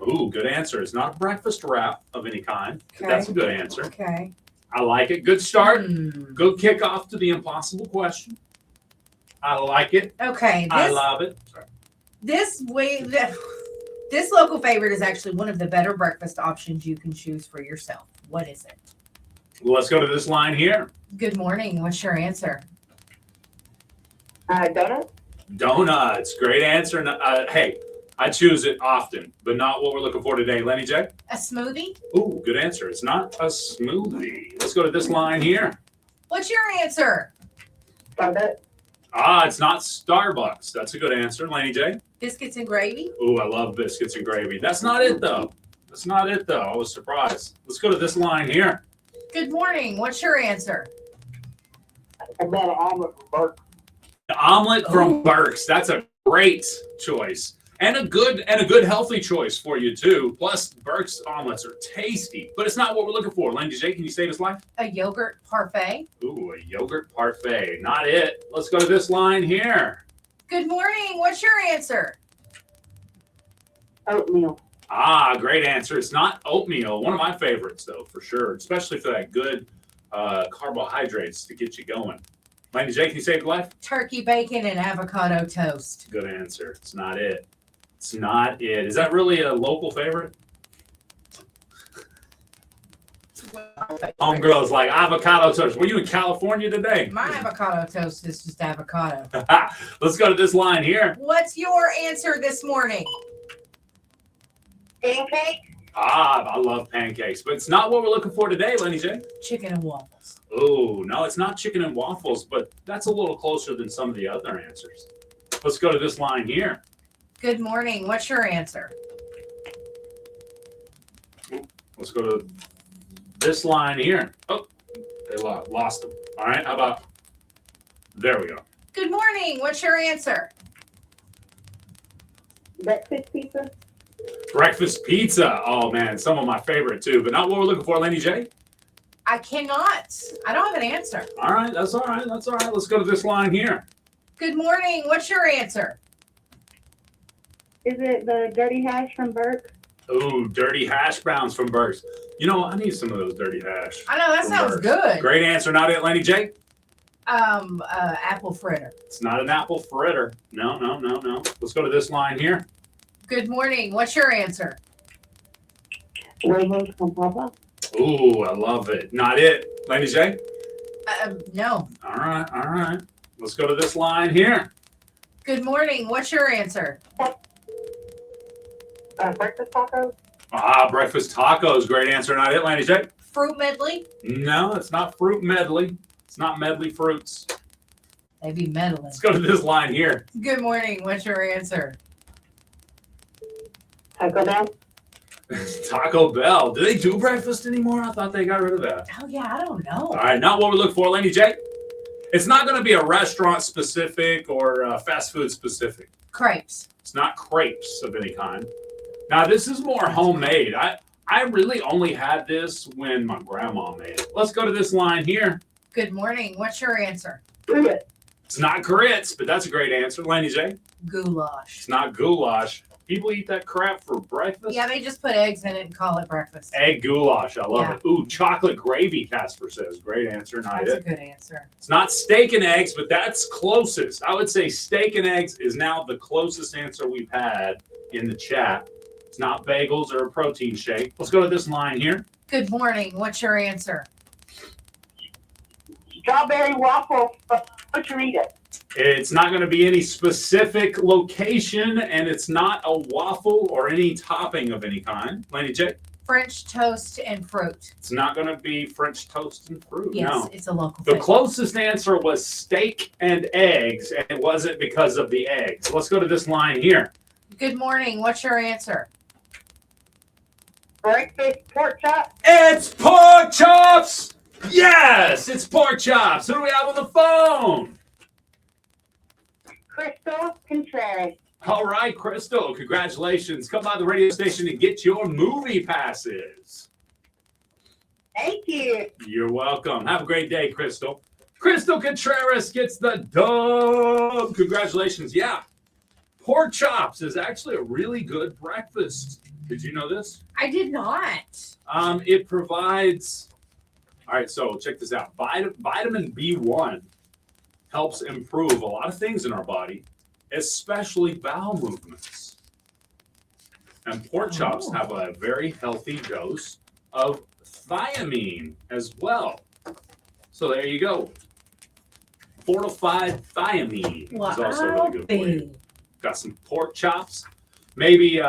Ooh, good answer. It's not a breakfast wrap of any kind. But Okay. that's a good answer. Okay. I like it. Good start. Hmm. Good kickoff to the impossible question. I like it. Okay. I love it. Sorry. This local favorite is actually one of the better breakfast options you can choose for yourself. What is it? Let's go to this line here. Good morning. What's your answer? Donut? Donuts. Great answer. Hey, I choose it often, but not what we're looking for today. Lenny J? A smoothie? Ooh, good answer. It's not a smoothie. Let's go to this line here. What's your answer? Starbucks? It's not Starbucks. That's a good answer. Lenny J? Biscuits and gravy? Ooh, I love biscuits and gravy. That's not it, though. That's not it, though. I was surprised. Let's go to this line here. Good morning. What's your answer? I got an omelet from Burke. The omelet from Burke's. That's a great choice. And a good healthy choice for you, too. Plus, Burke's omelets are tasty. But it's not what we're looking for. Lenny J, can you save his life? A yogurt parfait? Ooh, a yogurt parfait. Not it. Let's go to this line here. Good morning. What's your answer? Oatmeal. Ah, great answer. It's not oatmeal. One of my favorites, though, for sure, especially for that good carbohydrates to get you going. Laney J, can you save your life? Turkey bacon and avocado toast. Good answer. It's not it. It's not it. Is that really a local favorite? Homegirl's like avocado toast. Were you in California today? My avocado toast is just avocado. Let's go to this line here. What's your answer this morning? Pancake. Ah, I love pancakes, but it's not what we're looking for today, Laney J. Chicken and waffles. Oh, no, it's not chicken and waffles, but that's a little closer than some of the other answers. Let's go to this line here. Good morning. What's your answer? Let's go to this line here. Oh, they lost them. All right, how about, there we go. Good morning. What's your answer? Breakfast pizza. Breakfast pizza. Oh, man, some of my favorite, too, but not what we're looking for, Laney J. I cannot. I don't have an answer. All right, that's all right. That's all right. Let's go to this line here. Good morning. What's your answer? Is it the dirty hash from Burke? Ooh, dirty hash browns from Burke's. You know, I need some of those dirty hash. I know, that from sounds Burke's. good. Great answer. Not it, Laney J. Apple fritter. It's not an apple fritter. No. Let's go to this line here. Good morning. What's your answer? Huevos con papa. Ooh, I love it. Not it, Laney J. No. All right. Let's go to this line here. Good morning. What's your answer? Breakfast tacos. Ah, breakfast tacos. Great answer. Not it, Laney J. Fruit medley. No, it's not fruit medley. It's not medley fruits. They be meddling. Let's go to this line here. Good morning. What's your answer? Taco Bell. Taco Bell. Do they do breakfast anymore? I thought they got rid of that. Oh, yeah, I don't know. All right, not what we look for, Laney J. It's not going to be a restaurant specific or fast food specific. Crepes. It's not crepes of any kind. Now, this is more homemade. I really only had this when my grandma made it. Let's go to this line here. Good morning. What's your answer? Grits. It's not grits, but that's a great answer, Laney J. Goulash. It's not goulash. People eat that crap for breakfast. Yeah, they just put eggs in it and call it breakfast. Egg goulash. I love Yeah. it. Ooh, chocolate gravy, Casper says. Great answer. Not That's a it. good answer. It's not steak and eggs, but that's closest. I would say steak and eggs is now the closest answer we've had in the chat. It's not bagels or a protein shake. Let's go to this line here. Good morning. What's your answer? Strawberry waffle. Butcherita. It's not going to be any specific location, and it's not a waffle or any topping of any kind. Laney J. French toast and fruit. It's not going to be French toast and fruit. Yes, No. it's a local The thing. closest answer was steak and eggs, and it wasn't because of the eggs. Let's go to this line here. Good morning. What's your answer? Breakfast pork chop. It's pork chops! Yes, it's pork chops. Who do we have on the phone? Crystal Contreras. All right, Crystal, congratulations. Come by the radio station and get your movie passes. Thank you. You're welcome. Have a great day, Crystal. Crystal Contreras gets the dub. Congratulations. Yeah, pork chops is actually a really good breakfast. Did you know this? I did not. It provides, all right, so check this out. Vitamin B1 helps improve a lot of things in our body, especially bowel movements. And pork chops have a very healthy dose of thiamine as well. So there you go. Fortified thiamine is also really good for you. Got some pork chops, maybe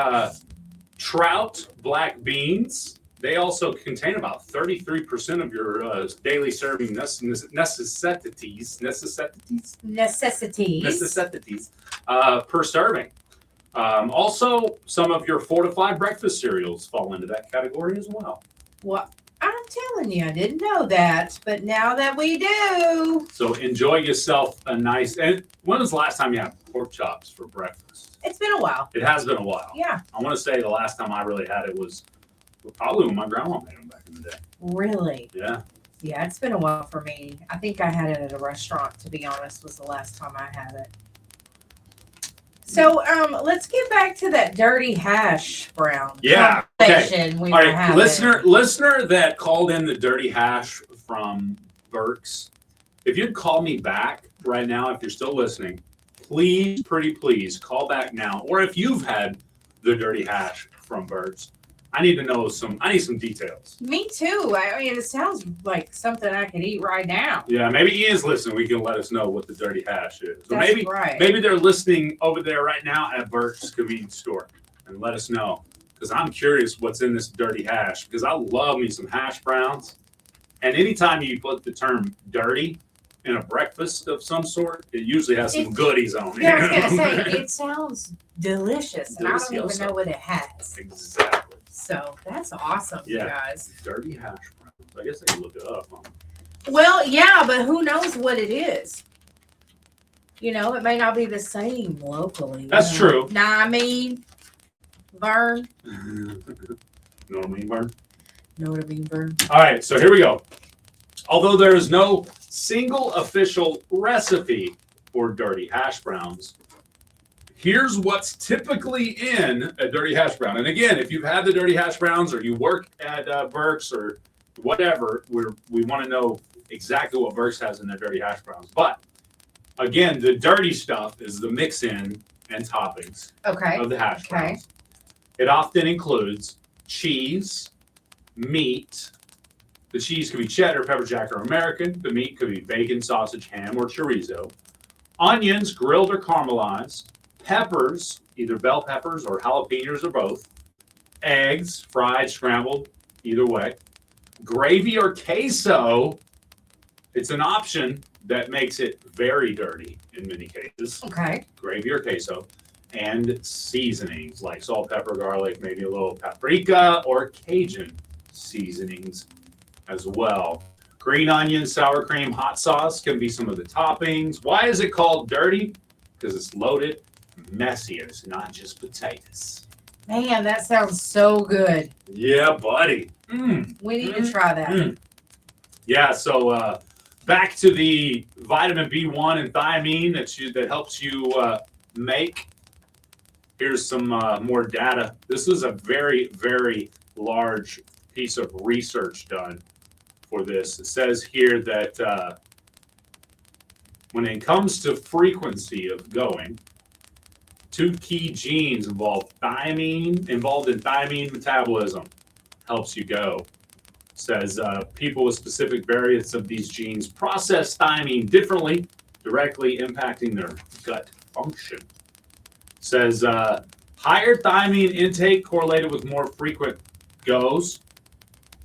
trout, black beans. They also contain about 33% of your daily serving necessities per serving. Also, some of your fortified breakfast cereals fall into that category as well. What? I'm telling you, I didn't know that, but now that we do. So enjoy yourself a nice. And when was the last time you had pork chops for breakfast? It's been a while. It has been a while. Yeah. I want to say the last time I really had it was probably when my grandma made them back in the day. Really? Yeah. Yeah, it's been a while for me. I think I had it at a restaurant, to be honest, was the last time I had it. So let's get back to that dirty hash brown Yeah. conversation we All were right, having. listener that called in the dirty hash from Burke's, if you'd call me back right now, if you're still listening, please, pretty please, call back now. Or if you've had the dirty hash from Burke's, I need some details. Me too. I mean, it sounds like something I could eat right now. Yeah, maybe he is listening. We can let us know what the dirty hash is. Or That's maybe right. maybe they're listening over there right now at Burke's convenience store and let us know. Because I'm curious what's in this dirty hash. Because I love me some hash browns. And anytime you put the term dirty in a breakfast of some sort, it usually has some goodies on it. Yeah, I was gonna say it sounds delicious, and I don't even know what it has. Exactly. So that's awesome, you guys. Dirty hash browns. I guess I can look it up. Huh? Well, yeah, but who knows what it is? You know, it may not be the same locally. That's true. Nah, I mean, Vern. Know what I mean, Vern? Know what I mean, Vern? All right, so here we go. Although there is no single official recipe for dirty hash browns, here's what's typically in a dirty hash brown. And again, if you've had the dirty hash browns or you work at Burke's or whatever, we want to know exactly what Burke's has in their dirty hash browns. But again, the dirty stuff is the mix-in and toppings of the hash browns. It often includes cheese, meat. The cheese could be cheddar, pepper jack, or American. The meat could be bacon, sausage, ham, or chorizo. Onions, grilled or caramelized. Peppers, either bell peppers or jalapenos or both. Eggs, fried, scrambled, either way. Gravy or queso. It's an option that makes it very dirty in many cases. Okay. Gravy or queso. And seasonings like salt, pepper, garlic, maybe a little paprika or Cajun seasonings as well. Green onion, sour cream, hot sauce can be some of the toppings. Why is it called dirty? Because it's loaded, messy, and it's not just potatoes. Man, that sounds so good. Yeah, buddy. We need to try that. Yeah, so back to the vitamin B1 and thiamine that helps you make. Here's some more data. This is a very, very large piece of research done for this. It says here that when it comes to frequency of going, two key genes involved in thiamine metabolism helps you go. Says people with specific variants of these genes process thiamine differently, directly impacting their gut function. Says higher thiamine intake correlated with more frequent goes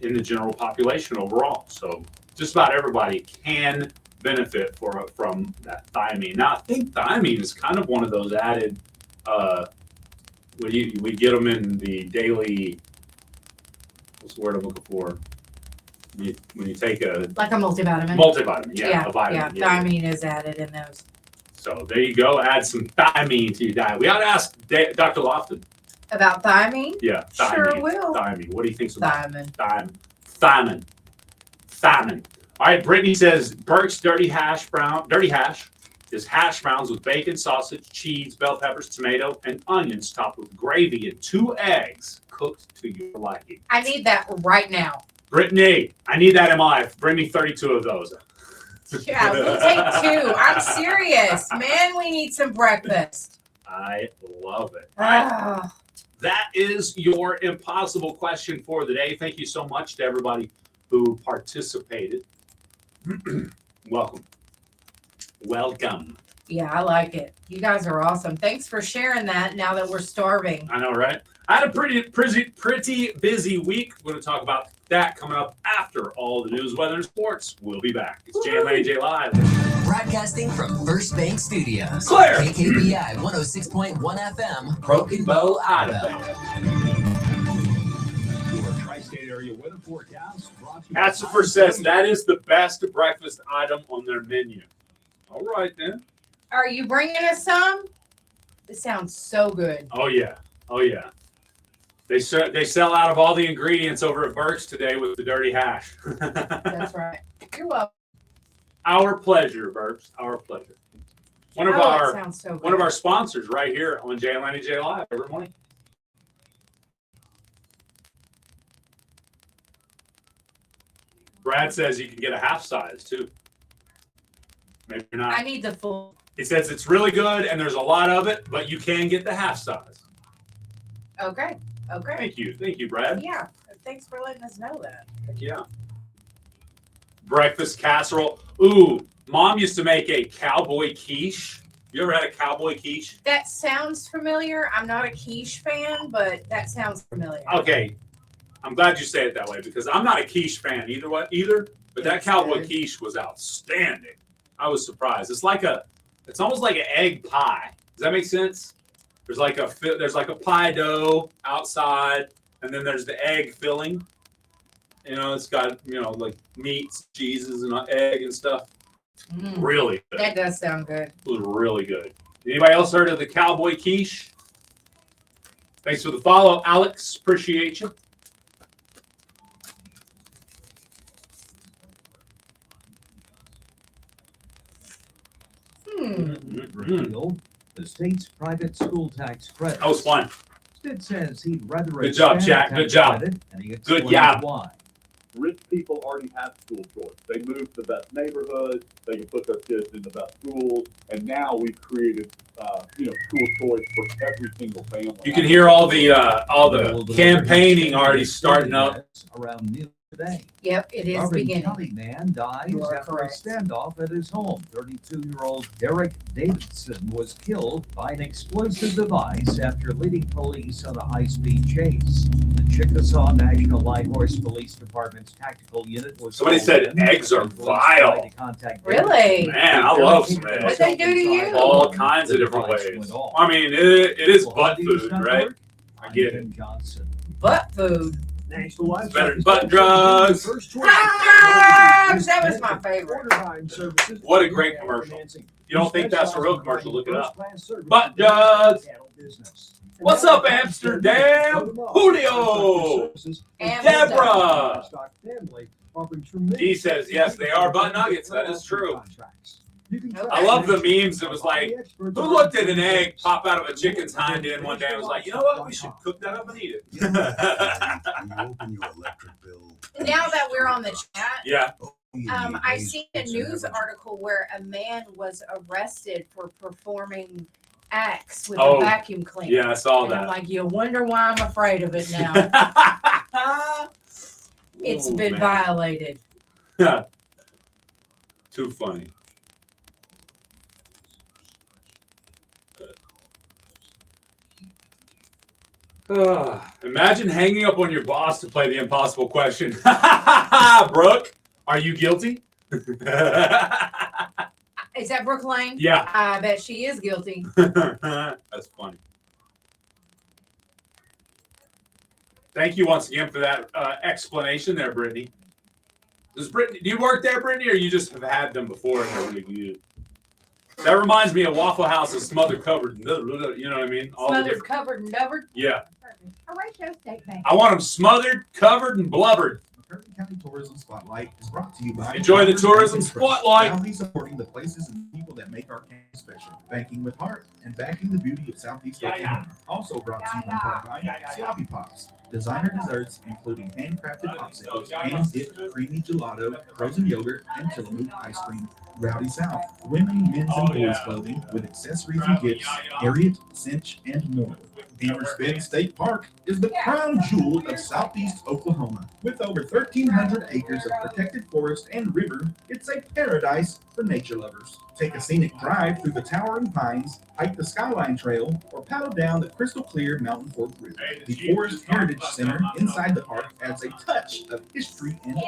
in the general population overall. So just about everybody can benefit from that thiamine. Now, I think thiamine is kind of one of those added, we get them in the daily, what's the word I'm looking for? When you take like a multivitamin. Multivitamin, yeah. A vitamin, yeah. Thiamine is added in those. So there you go. Add some thiamine to your diet. We ought to ask Dr. Lofton. About thiamine? Yeah, thiamine. Sure will. Thiamine. What do you think about thiamine? Thiamine. All right, Brittany says Burke's dirty hash is hash browns with bacon, sausage, cheese, bell peppers, tomato, and onions topped with gravy and 2 eggs cooked to your liking. I need that right now. Brittany, I need that in my life. Bring me 32 of those. Yeah, we'll take 2. I'm serious. Man, we need some breakfast. I love it. Right. That is your impossible question for the day. Thank you so much to everybody who participated. Welcome. Yeah, I like it. You guys are awesome. Thanks for sharing that now that we're starving. I know, right? I had a pretty busy week. We're going to talk about that coming up after all the news, weather, and sports. We'll be back. It's Jay and Laney J Live. Broadcasting from First Bank Studios. Claire. KKBI 106.1 FM, Broken Bow, Idaho. Tri-state area weather forecast. Hatzifer says that is the best breakfast item on their menu. All right, then. Are you bringing us some? This sounds so good. Oh, yeah. They sell out of all the ingredients over at Burke's today with the dirty hash. That's right. You're welcome. Our pleasure, Burke's. Our pleasure. One of Oh, that our sounds so one of good. our sponsors right here on Jay and Laney J Live every morning. Brad says you can get a half size too. Maybe you're not. I need the full. He says it's really good and there's a lot of it, but you can get the half size. Okay. Okay. Thank you, Brad. Yeah. Thanks for letting us know that. Heck yeah. Breakfast casserole. Ooh, Mom used to make a cowboy quiche. You ever had a cowboy quiche? That sounds familiar. I'm not a quiche fan, but that sounds familiar. Okay, I'm glad you say it that way because I'm not a quiche fan either. But that cowboy quiche was outstanding. I was surprised. It's almost like an egg pie. Does that make sense? There's like a pie dough outside, and then there's the egg filling. You know, it's got like meats, cheeses, and egg and stuff. Really good. That does sound good. It was really good. Anybody else heard of the cowboy quiche? Thanks for the follow, Alex. Appreciate you. The state's private school tax credit. That was fun. Stitt says he'd rather Good job, Jack. Good job. Good job. Why. Rich people already have school choice. They move to the best neighborhoods. They can put their kids in the best schools. And now we've created, school choice for every single family. You can hear all the campaigning already starting up. Around noon today. Yep, it is Carbon beginning. County man dies You are after correct. a standoff at his home. 32-year-old Derek Davidson was killed by an explosive device after leading police on a high-speed chase. The Chickasaw National Light Horse Police Department's tactical unit was. Somebody said called in. eggs are Police vile. tried to contact Really? Man, I love some eggs. What'd they do to you? All kinds of different ways. I mean, it is butt food, right? I get it. Johnson. Butt food. It's better than butt drugs. Ah, that was my favorite. What a great commercial. You don't think that's a real commercial? Look it up. Butt drugs. What's up, Amsterdam? Julio. Deborah. He says, yes, they are butt nuggets. That is true. I love the memes. It was like, who looked at an egg pop out of a chicken's hind end one day and was like, you know what? We should cook that up and eat it. Now that we're on the chat, Yeah. I seen a news article where a man was arrested for performing acts with a vacuum cleaner. Yeah, I saw and that. I'm like, you wonder why I'm afraid of it now. It's been violated. Too funny. Imagine hanging up on your boss to play the impossible question. Brooke, are you guilty? Is that Brooke Lane? Yeah. I bet she is guilty. That's funny. Thank you once again for that explanation there, Brittany. Do you work there, Brittany, or you just have had them before and they're really good? That reminds me of Waffle House is smothered, covered, you know what I mean? All the Smothered, different. covered, and covered. Yeah. Horatio State Bank. I want them smothered, covered, and blubbered. McCurtain County Tourism Spotlight is brought to you by Enjoy the tourism spotlight. Proudly supporting the places and people that make our county special. Banking with heart and backing the beauty of Southeast Oklahoma. Also brought to you in part by Sloppy Pops. Designer desserts, including handcrafted popsicles, hand-dipped creamy gelato, frozen yogurt, and Tillamook ice cream. Rowdy South, women, men's, and boys clothing with accessories and gifts, Harriet, Cinch, and more. Beaver's Bend State Park is the crown jewel of Southeast Oklahoma. With over 1,300 acres of protected forest and river, it's a paradise for nature lovers. Take a scenic drive through the towering pines, hike the Skyline Trail, or paddle down the crystal clear Mountain Fork River. The Forest Heritage Center inside the park adds a touch of history and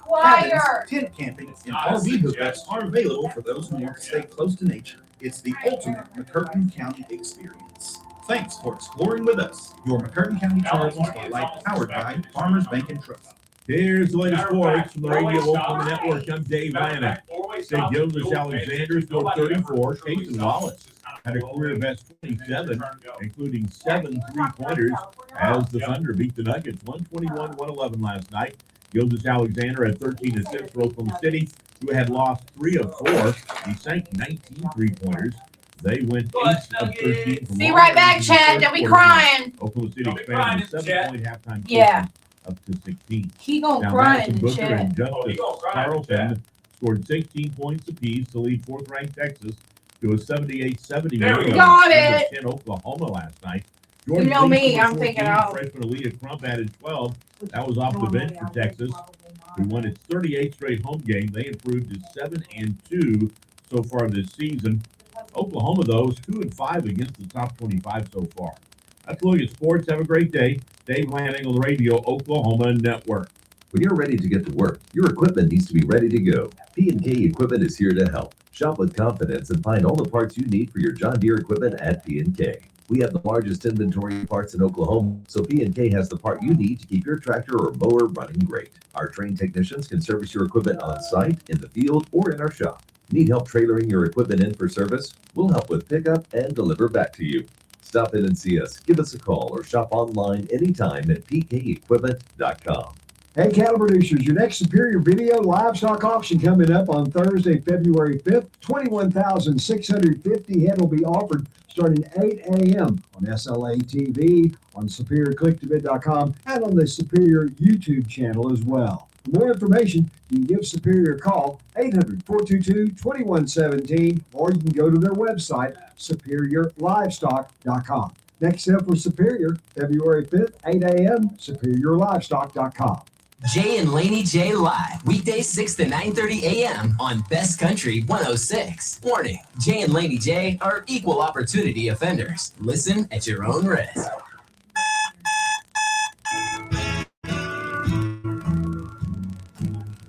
art. Cabins, tent camping, and RV hookups are available for those who want to stay close to nature. It's the ultimate McCurtain County experience. Thanks for exploring with us. Your McCurtain County Tourism Spotlight, powered by Farmers Bank and Trust. Here's the latest stories from the Radio Oklahoma Network. I'm Dave Lannick. St. Gildas Alexander scored 34. Casey Wallace had a career best 27, including 7 three-pointers as the Thunder beat the Nuggets 121-111 last night. Gildas Alexander had 13 assists for Oklahoma City, who had lost 3 of 4. He sank 19 three-pointers. They went 8 of 13 from Be long right back, range in the Chad. first Don't be quarter. crying. Oklahoma City Don't be expanded crying, to 7-point halftime Yeah. cushion up to 16. He gonna Now, cry Madison in the Booker and chat. Justice gonna cry in the Carlton scored 16 points apiece to lead fourth-ranked Texas to a 78-70 There we win go. over Got it. 10 Oklahoma last night. You know Lee me, scored I'm thinking, 14. oh. Freshman Aaliyah Crump added 12. That was off the bench for Texas, who won its 38th straight home game. They improved to 7-2 so far this season. Oklahoma, though, is 2-5 against the top 25 so far. That's a look at sports. Have a great day. Dave Lanning on the Radio Oklahoma Network. When you're ready to get to work, your equipment needs to be ready to go. P&K Equipment is here to help. Shop with confidence and find all the parts you need for your John Deere equipment at P&K. We have the largest inventory of parts in Oklahoma, so P&K has the part you need to keep your tractor or mower running great. Our trained technicians can service your equipment on site, in the field, or in our shop. Need help trailering your equipment in for service? We'll help with pickup and deliver back to you. Stop in and see us, give us a call, or shop online anytime at pkequipment.com. Hey, cattle producers, your next Superior Video livestock auction coming up on Thursday, February 5th. 21,650 head will be offered starting 8 a.m. on SLA TV, on SuperiorClickToBid.com, and on the Superior YouTube channel as well. For more information, you can give Superior a call, 800-422-2117, or you can go to their website, SuperiorLivestock.com. Next up for Superior, February 5th, 8 a.m., SuperiorLivestock.com. Jay and Laney J live, weekdays 6 to 9:30 a.m. on Best Country 106. Warning, Jay and Laney J are equal opportunity offenders. Listen at your own risk.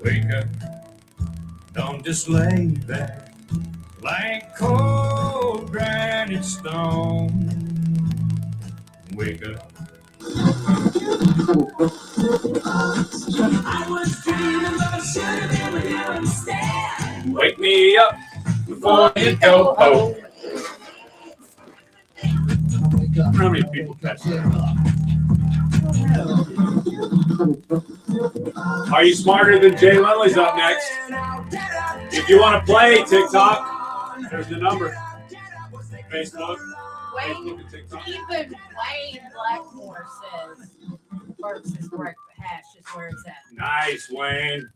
Wake up, don't just lay there like cold granite stone. Wake up. I was dreaming, but I should have been with you instead. Wake me up before you go home. How many people catch that? Are you smarter than Jay Lindley's up next? If you want to play TikTok, there's the number. Facebook. Wayne, even Wayne Blackmore says Burks is correct, but hash is where it's at. Nice, Wayne.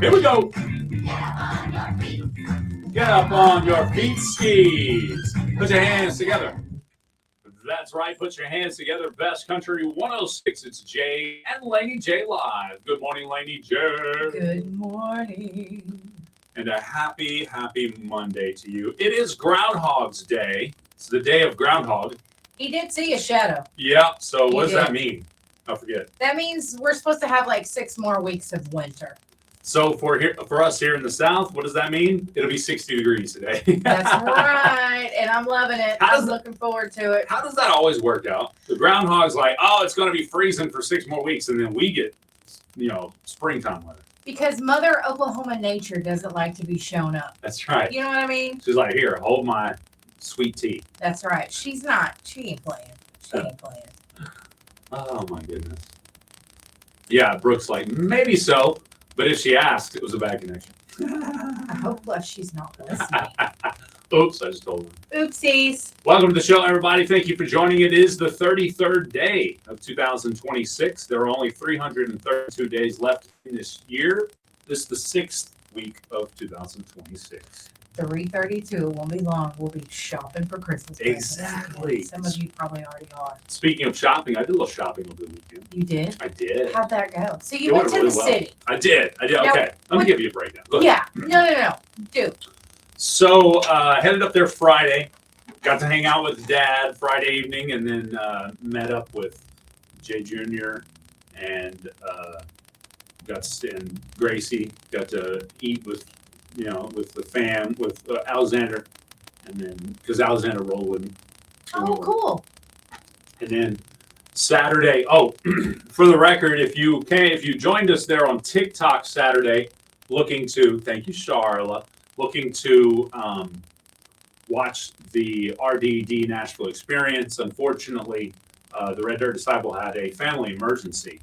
Here we go. Get up on your feet, skis. Put your hands together. That's right. Put your hands together. Best Country 106. It's Jay and Laney J live. Good morning, Laney J. Good morning. And a happy, happy Monday to you. It is Groundhog's Day. It's the day of Groundhog. He did see a shadow. Yeah. So what does did. that mean? I forget. That means we're supposed to have like 6 more weeks of winter. So for us here in the South, what does that mean? It'll be 60 degrees today. That's right. And I'm loving it. I'm looking forward to it. How does that always work out? The groundhog's like, oh, it's going to be freezing for 6 more weeks. And then we get, springtime weather. Because Mother Oklahoma nature doesn't like to be shown up. That's right. You know what I mean? She's like, here, hold my sweet tea. That's right. She's not. She ain't playing. She ain't playing. Oh, my goodness. Yeah, Brooke's like, maybe so. But if she asked, it was a bad connection. I hope she's not listening. Oops, I just told her. Oopsies. Welcome to the show, everybody. Thank you for joining. It is the 33rd day of 2026. There are only 332 days left in this year. This is the 6th week of 2026. 332 won't be long. We'll be shopping for Christmas. Exactly. Some of you probably already are. Speaking of shopping, I did a little shopping over the weekend. You did? I did. How'd that go? So you It went to really the well. city. I did. Now, Okay. Let me give you a breakdown. Go ahead. Yeah. No. Do. So headed up there Friday. Got to hang out with Dad Friday evening, and then met up with Jay Jr. and and Gracie. Got to eat with the fam, with Alexander, and then because Alexander rolled with me. Oh, cool. And then Saturday. Oh, for the record, if you joined us there on TikTok Saturday, thank you, Charla, looking to watch the RDD Nashville experience. Unfortunately, the Red Dirt Disciple had a family emergency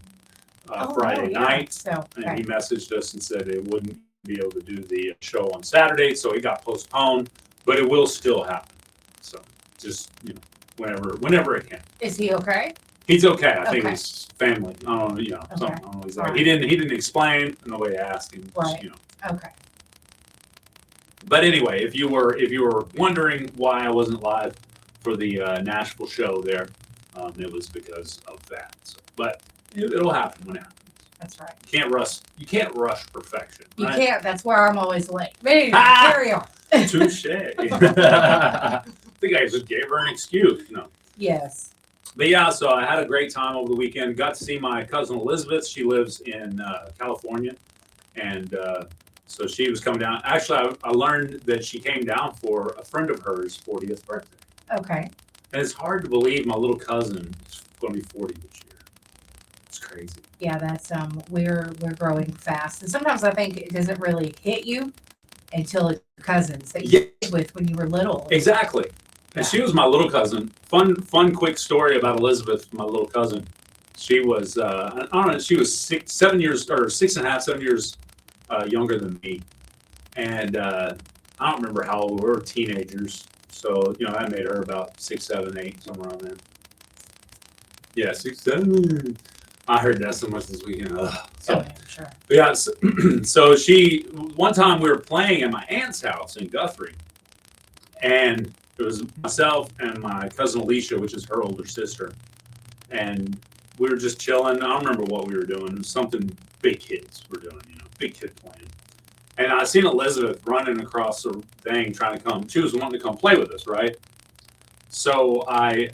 Friday night, and he messaged us and said it wouldn't be able to do the show on Saturday, so it got postponed, but it will still happen. So just, whenever it can. Is he okay? He's okay. I think Okay. his family. I don't know, something. I don't know. He's like, Alright. he didn't explain. Nobody asked him. Right. Just, Okay. But anyway, if you were wondering why I wasn't live for the Nashville show there, it was because of that. So, but it'll happen when it happens. That's right. You can't rush perfection. You Right? can't. That's where I'm always late. But anyway, Ah! carry on. Touche. I think I just gave her an excuse. No. Yes. But yeah, so I had a great time over the weekend. Got to see my cousin Elizabeth. She lives in California. And so she was coming down. Actually, I learned that she came down for a friend of hers' 40th birthday. Okay. And it's hard to believe my little cousin is going to be 40 this year. It's crazy. Yeah, that's we're growing fast, and sometimes I think it doesn't really hit you until it's your cousins that you lived with when you were little. Exactly. And she was my little cousin. Fun, quick story about Elizabeth, my little cousin. She was, I don't know, she was 7 years, or 6.5, 7 years younger than me. And I don't remember how old we were, teenagers. So, that made her about 6, 7, 8, somewhere around there. Yeah, 6, 7. I heard that so much this weekend. So, sure. Yeah, so, one time we were playing at my aunt's house in Guthrie. And it was myself and my cousin Alicia, which is her older sister. And we were just chilling. I don't remember what we were doing. It was something big kids were doing, big kid playing. And I seen Elizabeth running across the thing trying to come. She was wanting to come play with us, right? So I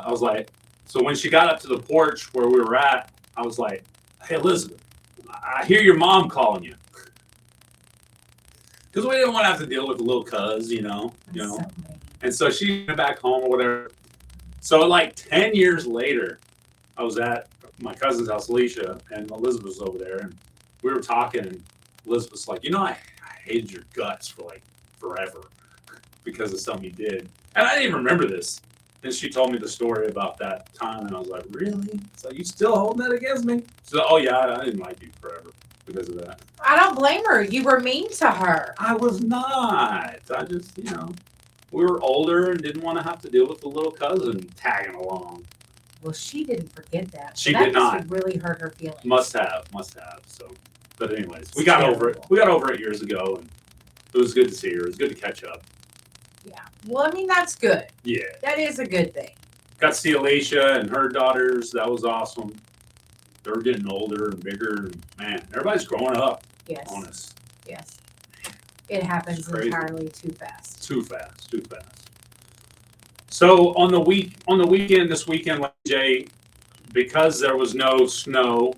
was like, so when she got up to the porch where we were at, I was like, hey, Elizabeth, I hear your mom calling you. Because we didn't want to have to deal with the little cuz, And so she went back home or whatever. So like 10 years later, I was at my cousin's house, Alicia, and Elizabeth was over there, and we were talking, and Elizabeth's like, I hated your guts for like forever because of something you did. And I didn't even remember this. And she told me the story about that time, and I was like, really? So you still holding that against me? So, oh yeah, I didn't like you forever because of that. I don't blame her. You were mean to her. I was not. I just, we were older and didn't want to have to deal with the little cousin tagging along. Well, she didn't forget that. She that did not. That really hurt her feelings. Must have. So, but anyways, we got over it. We got over it years ago, and it was good to see her. It was good to catch up. Yeah. Well, I mean, that's good. Yeah. That is a good thing. Got to see Alicia and her daughters. That was awesome. They're getting older and bigger. And man, everybody's growing up. Yes. On us. Yes. It happens entirely too fast. Too fast. So on the weekend, this weekend, Jay, because there was no snow,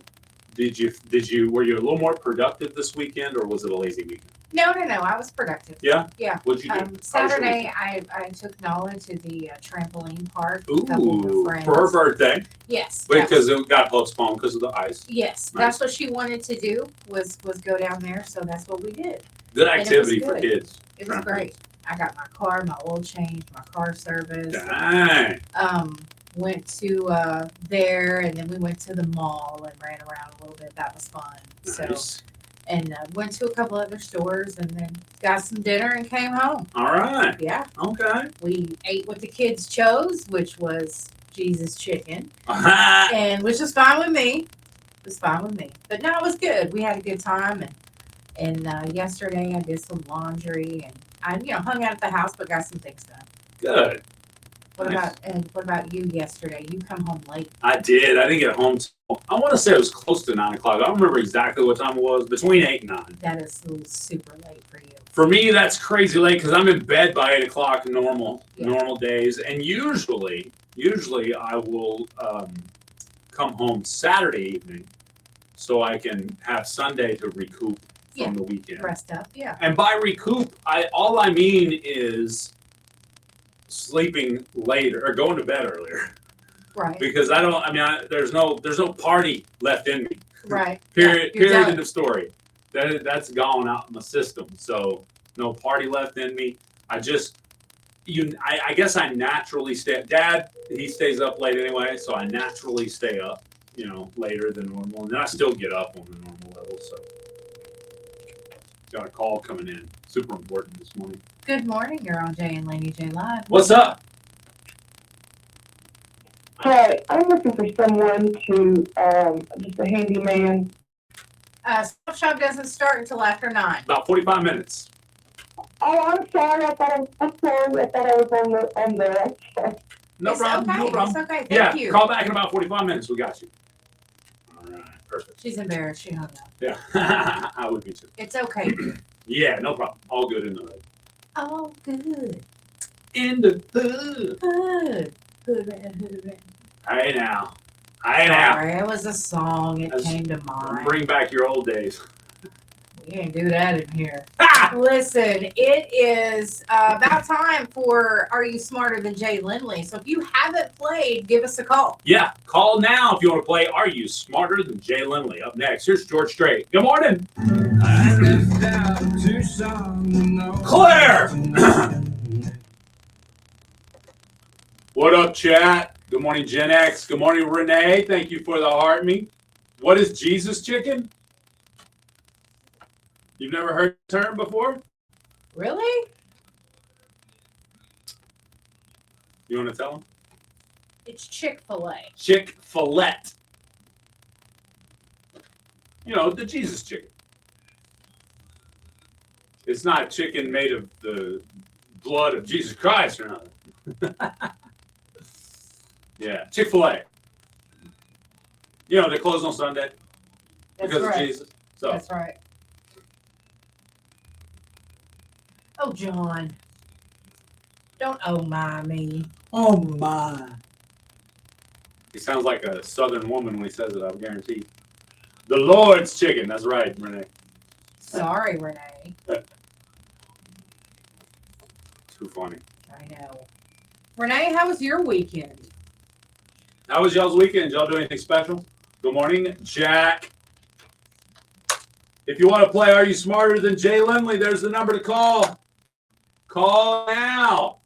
were you a little more productive this weekend, or was it a lazy weekend? No. I was productive. Yeah? Yeah. What'd you do? Saturday, I took Nala to the trampoline park. Ooh, for her birthday. Yes. Because it got postponed because of the ice. Yes, Nice. that's what she wanted to do was go down there, so that's what we did. Good And it was activity for good. kids. It was great. I got my car, my oil change, my car service. Dang. Went to there, and then we went to the mall and ran around a little bit. That was fun. Nice. So, and went to a couple other stores, and then got some dinner and came home. All right. Yeah. Okay. We ate what the kids chose, which was Jesus chicken, and which was fine with me. It was fine with me. But no, it was good. We had a good time, and yesterday I did some laundry, and I hung out at the house, but got some things done. Good. What Nice. what about you yesterday? You come home late. I did. I didn't get home till, I want to say it was close to 9 o'clock. I don't remember exactly what time it was. Between 8 and 9. That is super late for you. For me, that's crazy late because I'm in bed by 8 o'clock normal days. And usually I will come home Saturday evening so I can have Sunday to recoup from the weekend. Rest up, yeah. And by recoup, all I mean is sleeping later or going to bed earlier. Right. Because there's no party left in me. Right. Period. Yeah, you're Period. done. End of story. That's gone out in my system. So no party left in me. I guess I naturally stay. Dad, he stays up late anyway, so I naturally stay up, later than normal, and then I still get up on the normal level. So Got a call coming in. Super important this morning. Good morning. You're on Jay and Laney J Live. What's up? Hi, I'm looking for someone to, just a handyman. Stop shop doesn't start until after 9. About 45 minutes. Oh, I'm sorry. I'm sorry. I thought I was on there. No It's problem. okay. No problem. It's okay. Yeah, Thank you. call back in about 45 minutes. We got you. All right. Perfect. She's embarrassed. She hung up. Yeah. I would be too. It's okay. Yeah, no problem. All good in the hood. Oh, good. In the hood. Good. Good. Hey now. Hey now. Sorry, it was a song. It came to mind. Bring back your old days. We can't do that in here. Listen, it is about time for Are You Smarter Than Jay Lindley? So if you haven't played, give us a call. Yeah, call now if you want to play Are You Smarter Than Jay Lindley? Up next, here's George Strait. Good morning. Claire! What up, chat? Good morning, Gen X. Good morning, Renee. Thank you for the heart me. What is Jesus chicken? You've never heard the term before? Really? You want to tell them? It's Chick-fil-A. Chick-fil-A. You know, the Jesus chicken. It's not chicken made of the blood of Jesus Christ or nothing. Yeah, Chick-fil-A. You know, they close on Sunday because of Jesus. So That's right. Oh, John. Don't oh my me. Oh my. He sounds like a southern woman when he says it, I guarantee. The Lord's chicken. That's right, Renee. Sorry, Renee. Too funny. I know. Renee, how was your weekend? How was y'all's weekend? Did y'all do anything special? Good morning, Jack. If you want to play Are You Smarter Than Jay Lindley, there's the number to call. Call now.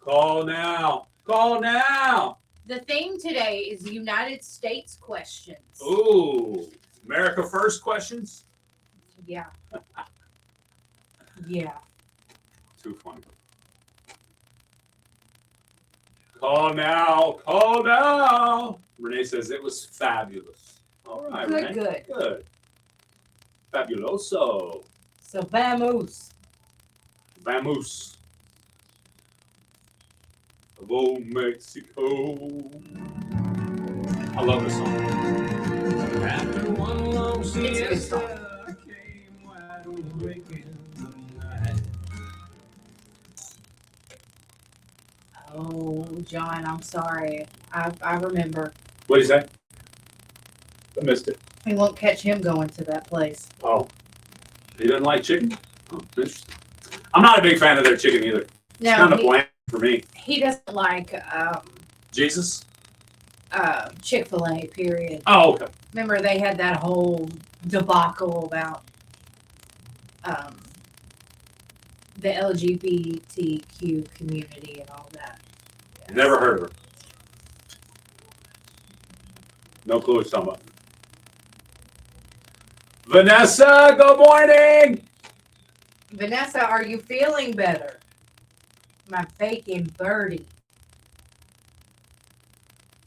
Call now. Call now. The theme today is United States questions. Ooh, America First questions? Yeah. Yeah. Too funny. Call now. Call now. Renee says it was fabulous. All right, Good, Renee. good. Good. Fabuloso. So vamos. Vamos. Oh, Mexico. I love this song. After one long It's a good siesta, song. came wide awake in the night. Oh, John, I'm sorry. I remember. What did you say? I missed it. We won't catch him going to that place. Oh. He doesn't like chicken? Oh, interesting. I'm not a big fan of their chicken either. It's No, kind of he- bland for me. He doesn't like Jesus? Chick-fil-A, period. Oh, okay. Remember, they had that whole debacle about the LGBTQ community and all that. Never heard of her. No clue what you're talking about. Vanessa, good morning. Vanessa, are you feeling better? My bacon birdie.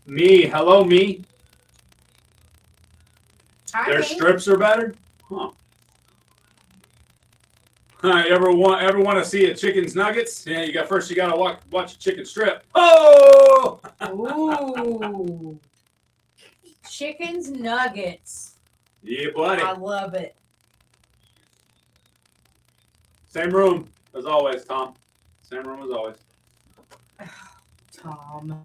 Me, hello, me. Hi, Their me. strips are better? Huh. You ever want to see a chicken's nuggets? Yeah, you gotta watch a chicken strip. Oh! Ooh. Chicken's nuggets. Yeah, buddy. I love it. Same room as always, Tom. Same room as always. Tom.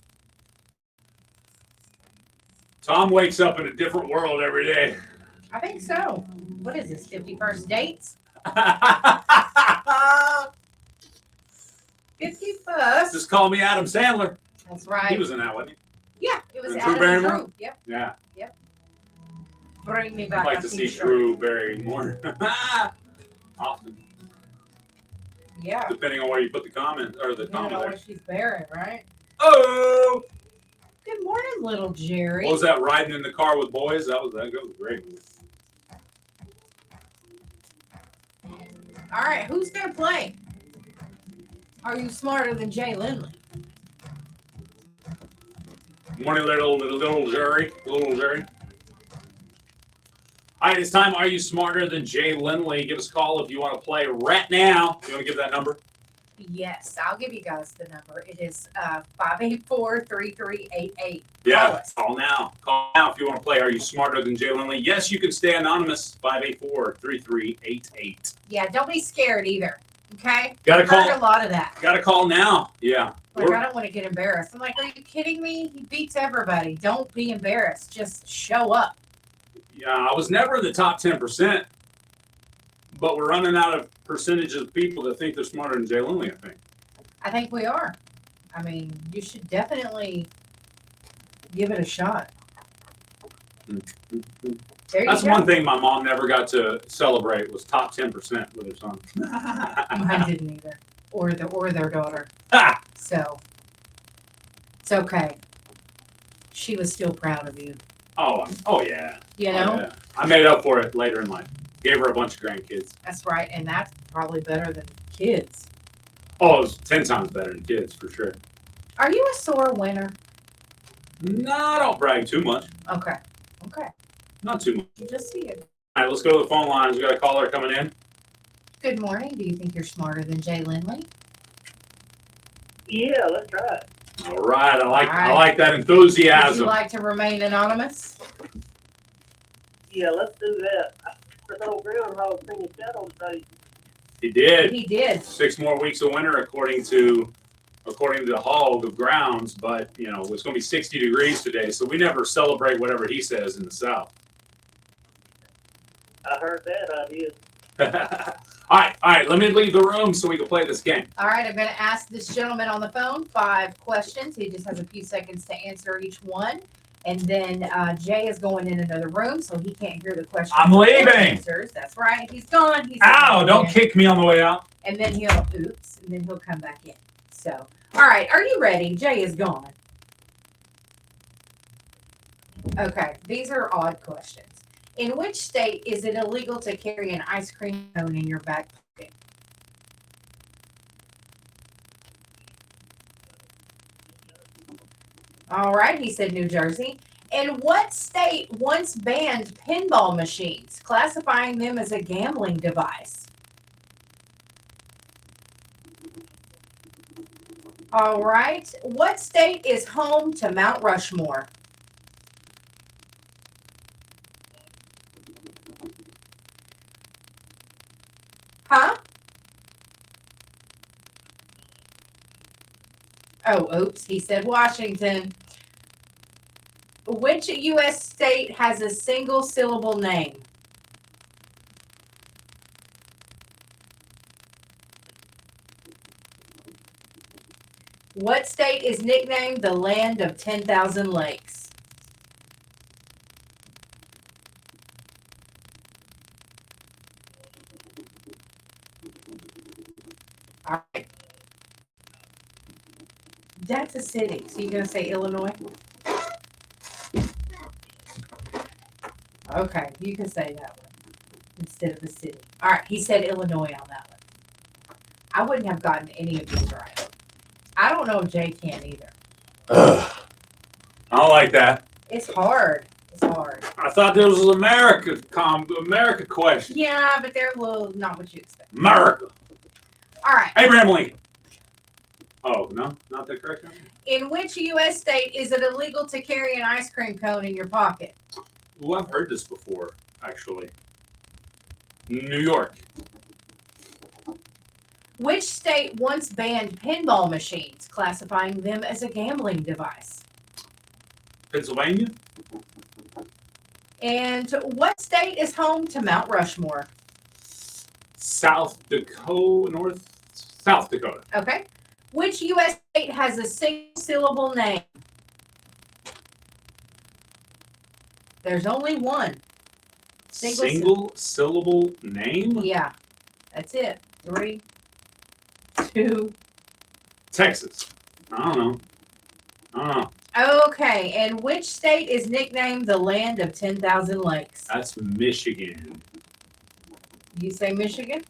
Tom wakes up in a different world every day. I think so. What is this? 51st dates? 51st. Just call me Adam Sandler. That's right. He was in that, wasn't he? Yeah, it was And Adam Drew and Barrymore? Drew. Yep. Yeah. Yep. Bring me I'd back. like a to see t-shirt. Drew Barrymore. Often. Yeah. Depending on where you put the comment or the You don't know comment. what she's bearing, right? Oh! Good morning, little Jerry. What was that, Riding in the Car with Boys? That was a great movie. All right, who's going to play? Are you smarter than Jay Lindley? Morning, little Jerry. Little Jerry. All right, it's time. Are you smarter than Jay Lindley? Give us a call if you want to play right now. You want to give that number? Yes, I'll give you guys the number. It is 584-3388. Yeah, call now. Call now if you want to play. Are you smarter than Jay Lindley? Yes, you can stay anonymous. 584-3388. Yeah, don't be scared either. Okay? Gotta call. Heard a lot of that. Got to call now. Yeah. Like, I don't want to get embarrassed. I'm like, are you kidding me? He beats everybody. Don't be embarrassed. Just show up. Yeah, I was never in the top 10%, but we're running out of percentages of people that think they're smarter than Jay Lindley, I think. I think we are. I mean, you should definitely give it a shot. There That's you go. one thing my mom never got to celebrate was top 10% with her son. Mine didn't either. Or their daughter. Ah! So it's okay. She was still proud of you. Oh yeah. You know? Oh, yeah. I made up for it later in life. Gave her a bunch of grandkids. That's right. And that's probably better than kids. Oh, it was 10 times better than kids, for sure. Are you a sore winner? No, I don't brag too much. Okay. Okay. Not too much. You just see it. All right, let's go to the phone lines. We got a caller coming in. Good morning. Do you think you're smarter than Jay Lindley? Yeah, let's try it. All right, I like All right. I like that Would enthusiasm. you like to remain anonymous? Yeah, let's do that. The old groundhog thing in shadow today. He did. He did. 6 more weeks of winter, according to the hog of grounds. But it's going to be 60 degrees today, so we never celebrate whatever he says in the South. I heard that idea. All right. Let me leave the room so we can play this game. All right. I'm going to ask this gentleman on the phone 5 questions. He just has a few seconds to answer each one. And then Jay is going in another room, so he can't hear the questions. I'm or leaving. Answers. That's right. He's gone. He's Ow! gone. Don't kick me on the way out. And then he'll come back in. So, all right. Are you ready? Jay is gone. Okay. These are odd questions. In which state is it illegal to carry an ice cream cone in your back pocket? All right, he said New Jersey. And what state once banned pinball machines, classifying them as a gambling device? All right, what state is home to Mount Rushmore? Huh? Oh, oops, he said Washington. Which U.S. state has a single syllable name? What state is nicknamed the land of 10,000 lakes? All right. That's a city. So you're going to say Illinois? Okay, you can say that one instead of the city. All right, he said Illinois on that one. I wouldn't have gotten any of these right. I don't know if Jay can either. I don't like that. It's hard. It's hard. I thought there was an America question. Yeah, but they're a little not what you expect. America. All right. Abraham Lincoln. Oh, no? Not the correct answer? In which U.S. state is it illegal to carry an ice cream cone in your pocket? Well, I've heard this before, actually. New York. Which state once banned pinball machines, classifying them as a gambling device? Pennsylvania. And what state is home to Mount Rushmore? South Dakota. Okay. Which U.S. state has a single syllable name? There's only one. Single syllable name? Yeah. That's it. 3, 2. Texas. I don't know. Okay. And which state is nicknamed the land of 10,000 lakes? That's Michigan. You say Michigan?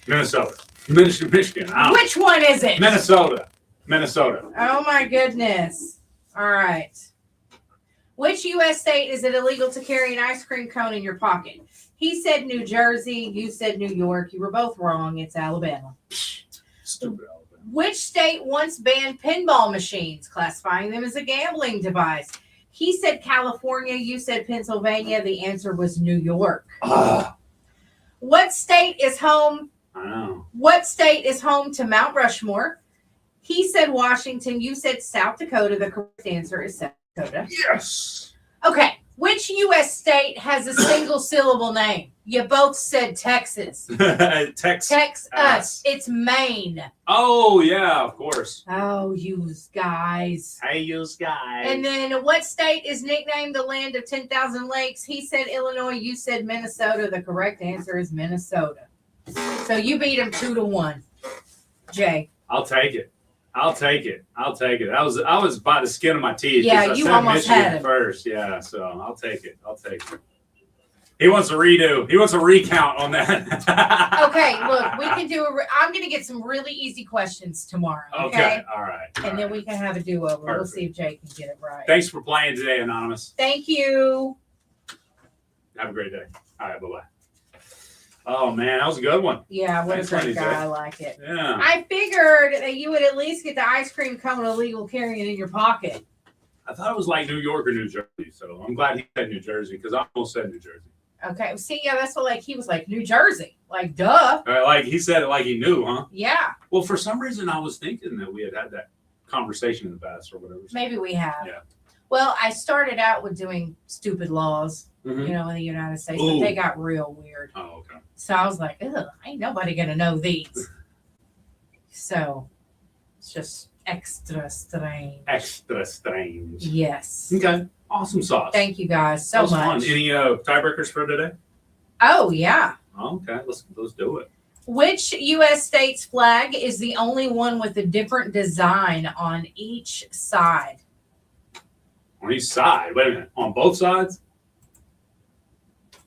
Minnesota. Michigan. Which one is it? Minnesota. Oh my goodness. All right. Which U.S. state is it illegal to carry an ice cream cone in your pocket? He said New Jersey. You said New York. You were both wrong. It's Alabama. Stupid Alabama. Which state once banned pinball machines, classifying them as a gambling device? He said California. You said Pennsylvania. The answer was New York. What state is home? I know. What state is home to Mount Rushmore? He said Washington. You said South Dakota. The correct answer is South Dakota. Yes. Okay. Which U.S. state has a single syllable name? You both said Texas. Texas. It's Maine. Oh, yeah, of course. Oh, yous guys. Hey, yous guys. And then what state is nicknamed the land of 10,000 lakes? He said Illinois. You said Minnesota. The correct answer is Minnesota. So you beat him 2-1. Jay. I'll take it. I was by the skin of my teeth. Yeah, I you said almost Michigan had him. first. Yeah, so I'll take it. He wants a redo. He wants a recount on that. Okay, look, we can do I'm going to get some really easy questions tomorrow. Okay. All right. And then we can have a do-over. We'll see if Jay can get it right. Thanks for playing today, Anonymous. Thank you. Have a great day. All right, bye-bye. Oh, man, that was a good one. Yeah, what Thanks, a great Laney J. guy. I like it. Yeah. I figured that you would at least get the ice cream cone illegal carrying in your pocket. I thought it was like New York or New Jersey, so I'm glad he said New Jersey because I almost said New Jersey. Okay. See, yeah, that's what he was like, New Jersey. Like, duh. Like he said it like he knew, huh? Yeah. Well, for some reason, I was thinking that we had that conversation in the past or whatever. Maybe we have. Yeah. Well, I started out with doing stupid laws, Mhm. in the United States, Ooh. but they got real weird. Oh, okay. So I was like, ugh, ain't nobody going to know these. So it's just extra strange. Extra strange. Yes. Okay. Awesome sauce. Thank you guys That so was much. fun. Any tiebreakers for today? Oh, yeah. Okay, let's do it. Which U.S. state's flag is the only one with a different design on each side? On each side. Wait a minute. On both sides?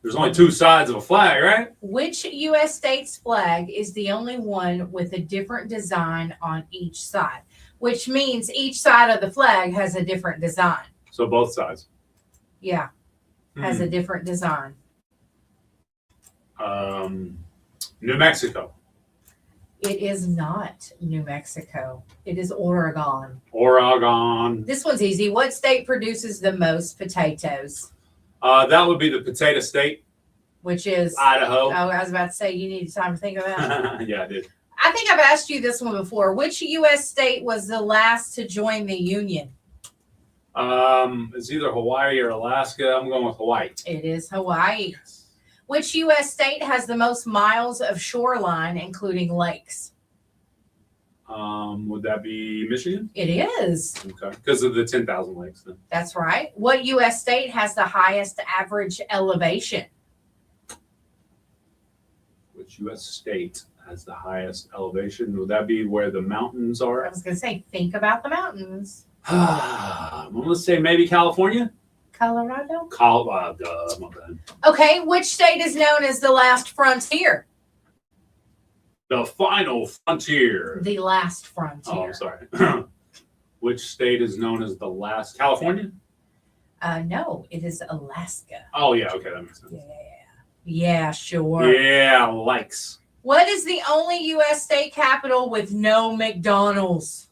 There's only two sides of a flag, right? Which U.S. state's flag is the only one with a different design on each side? Which means each side of the flag has a different design. So both sides. Yeah, has a different design. New Mexico. It is not New Mexico. It is Oregon. Oregon. This one's easy. What state produces the most potatoes? That would be the potato state. Which is Idaho. Oh, I was about to say you need time to think of that. Yeah, I did. I think I've asked you this one before. Which U.S. state was the last to join the Union? It's either Hawaii or Alaska. I'm going with Hawaii. It is Hawaii. Which U.S. state has the most miles of shoreline, including lakes? Would that be Michigan? It is. Okay, because of the 10,000 lakes. Then. That's right. What U.S. state has the highest average elevation? Which U.S. state has the highest elevation? Would that be where the mountains I are? was going to say, think about the mountains. Let's say maybe California. Colorado? Colorado. My bad. Okay, which state is known as the last frontier? The final frontier. The last Oh, frontier. I'm sorry. Which state is known as the last? California? No, it is Alaska. Oh, yeah. Okay, that makes sense. Yeah, sure. Yeah, likes. What is the only U.S. state capital with no McDonald's?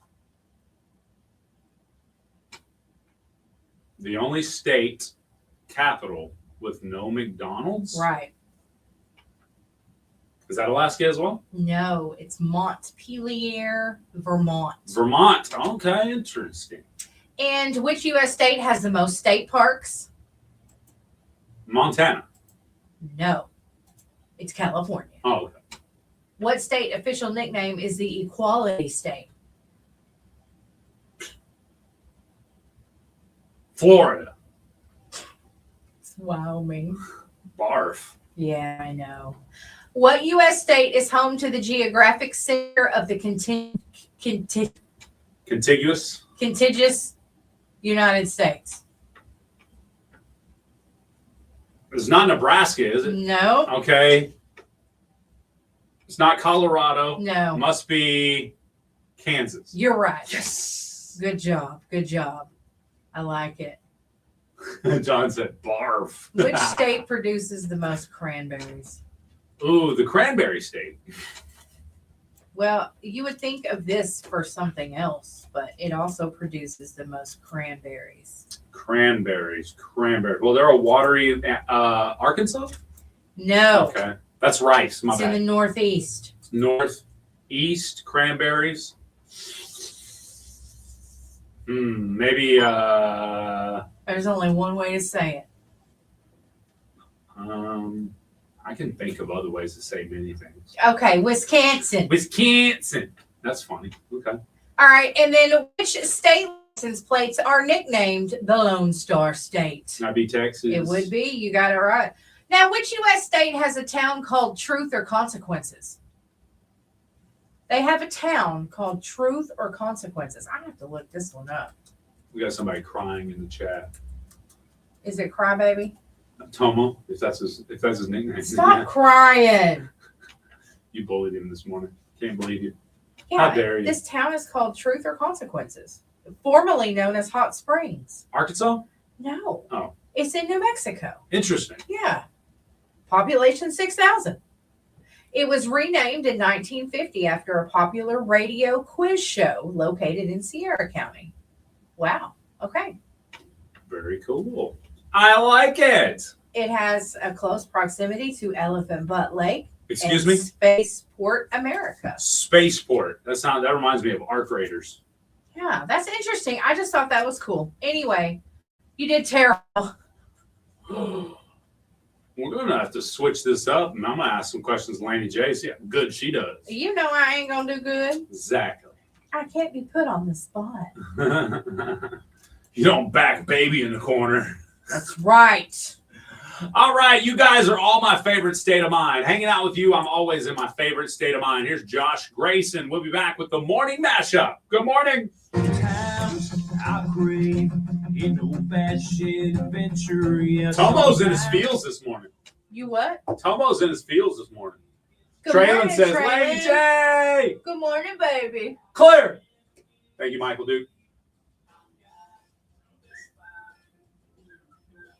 The only state capital with no McDonald's? Right. Is that Alaska as well? No, it's Montpelier, Vermont. Vermont. Okay, interesting. And which U.S. state has the most state parks? Montana. No, it's California. Oh, okay. What state official nickname is the Equality State? Florida. It's Wyoming. Barf. Yeah, I know. What U.S. state is home to the geographic center of the Contiguous. contiguous United States? It's not Nebraska, is it? No. Okay. It's not Colorado. No. Must be Kansas. You're right. Yes. Good job. Good job. I like it. John said barf. Which state produces the most cranberries? Ooh, the cranberry state. Well, you would think of this for something else, but it also produces the most cranberries. Cranberries. Well, they're a watery Arkansas? No. Okay. That's rice. My It's bad. in the Northeast. Northeast cranberries. Maybe There's only one way to say it. I can think of other ways to say many things. Okay, Wisconsin. Wisconsin. That's funny. Okay. All right, and then which state license plates are nicknamed the Lone Star State? That'd be Texas. It would be. You got it right. Now, which U.S. state has a town called Truth or Consequences? They have a town called Truth or Consequences. I have to look this one up. We got somebody crying in the chat. Is it Crybaby? Tomo, if that's his nickname. Stop crying. You bullied him this morning. Can't believe you. Yeah, How dare you? This town is called Truth or Consequences, formerly known as Hot Springs. Arkansas? No. Oh. It's in New Mexico. Interesting. Yeah. Population 6,000. It was renamed in 1950 after a popular radio quiz show located in Sierra County. Wow. Okay. Very cool. I like it. It has a close proximity to Elephant Butt Lake. Excuse and me? Spaceport America. Spaceport. That reminds me of Arc Raiders. Yeah, that's interesting. I just thought that was cool. Anyway, you did terrible. We're gonna have to switch this up, and I'm gonna ask some questions. Laney J. See how good she does. You know I ain't gonna do good. Exactly. I can't be put on the spot. You don't back baby in the corner. That's right. All right, you guys are all my favorite state of mind. Hanging out with you, I'm always in my favorite state of mind. Here's Josh Grayson. We'll be back with the morning mashup. Good morning. Tomo's in his fields this morning. You what? Tomo's in his fields this morning. Good Traylon morning, says, Traylon. Lady J. Good morning, baby. Clear. Thank you, Michael Duke.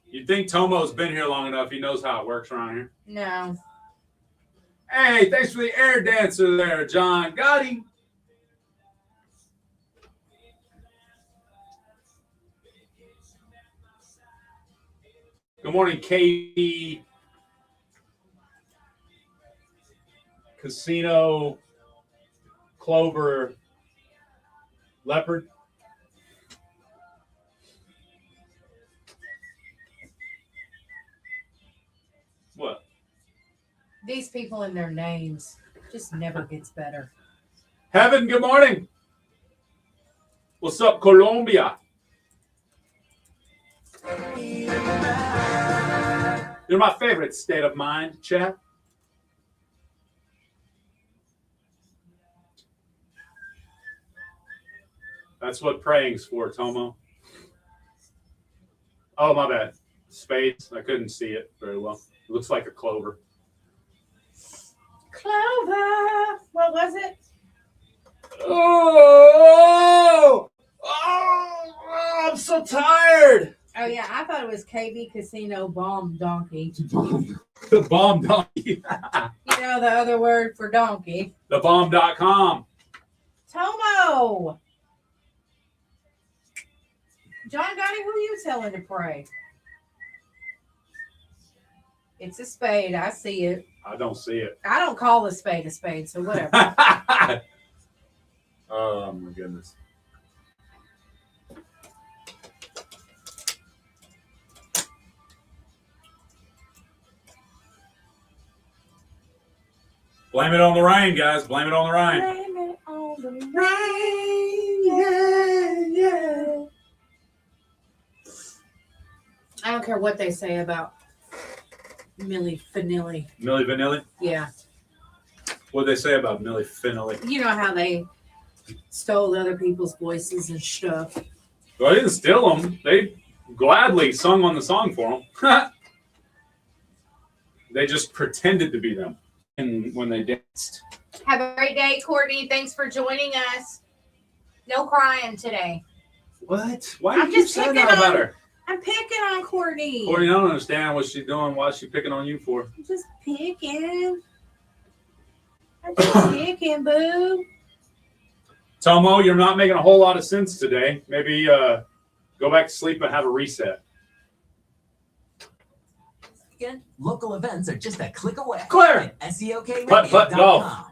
You'd think Tomo's been here long enough. He knows how it works around here. No. Hey, thanks for the air dancer there, John Gotti. Good morning, Katie. Casino, Clover, Leopard. What? These people and their names just never gets better. Heaven, good morning. What's up, Colombia? You're my favorite state of mind, Chad. That's what praying's for, Tomo. Oh, my bad. Spades. I couldn't see it very well. It looks like a clover. Clover. What was it? Oh, I'm so tired. Oh, yeah. I thought it was KB Casino Bomb Donkey. The bomb donkey. You know the other word for donkey. Thebomb.com. Tomo. John Gotti, who are you telling to pray? It's a spade. I see it. I don't see it. I don't call a spade, so whatever. Oh, my goodness. Blame it on the rain, guys. Blame it on the rain. Blame it on the rain. Yeah. I don't care what they say about Milli Vanilli. Milli Vanilli? Yeah. What did they say about Milli Vanilli? You know how they stole other people's voices and stuff. Well, they didn't steal them. They gladly sung on the song for them. They just pretended to be them. And when they danced. Have a great day, Courtney. Thanks for joining us. No crying today. What? Why I'm do you keep just saying picking that about on- her? I'm picking on Courtney. Courtney, I don't understand what she's doing. Why is she picking on you for? I'm just picking. I'm just picking, boo. Tomo, you're not making a whole lot of sense today. Maybe go back to sleep and have a reset. Again, local events are just a click away. Claire! At SEOKradio.com. Putt golf.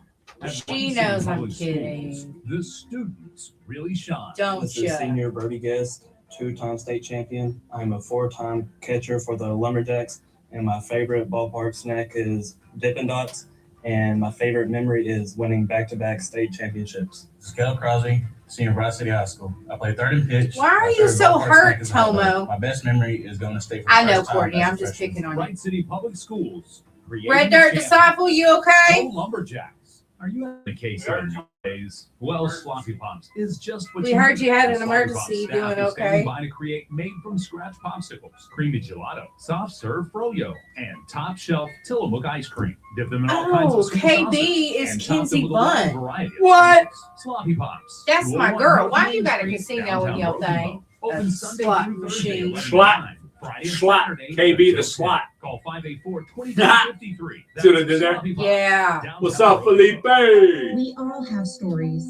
She knows I'm kidding. The students really shine. Don't This you? is senior Brody Guest, 2-time state champion. I'm a 4-time catcher for the Lumberjacks, and my favorite ballpark snack is Dippin' Dots, and my favorite memory is winning back-to-back state championships. Scale Crosby, senior Broad City High School. I played third and pitch. Why are My you favorite so ballpark hurt, snack is hot dog. Tomo? My best memory is going to state for I the know, first time Courtney. as a I'm just freshman. picking on you. Wright City Public Schools. Red Dirt Disciple, you okay? Go Lumberjacks. Are you in the case of the days? Well, Sloppy Pops is just what We heard need. you had an Sloppy emergency. Pops staff Doing is standing okay? by to create made-from-scratch popsicles, creamy gelato, soft serve froyo, and top shelf Tillamook ice cream. Dip them in all kinds Oh, of sweet KB sauces is and top them Kinsey with a wide Bun. variety of What? flavors. Sloppy Pops. That's my 201 girl. North Why Main you got a Street, casino in downtown your Rosenville. thing? Open A Sunday slot through Thursday, machine. 11 to Slot. 9. Friday and Slot. Saturday, KB the until slot. 10. Call 584-2253. See what I did there? Sloppy Pops. Yeah. What's up, Felipe? We all have stories.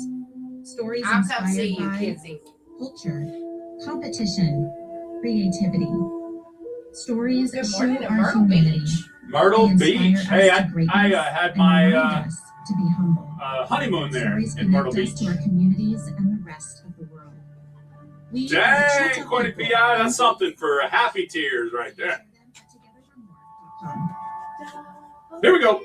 Stories I'll come see inspired you, by Kinsey. culture, competition, creativity. Stories Good show morning to our Myrtle humanity. Beach. Myrtle They inspire Beach. us Hey, to I greatness had and my remind us to be humble. honeymoon there Stories in Myrtle connect us Beach. to our communities and the rest of the world. We Dang, Courtney P.I., that's something for happy tears right there. Here we go.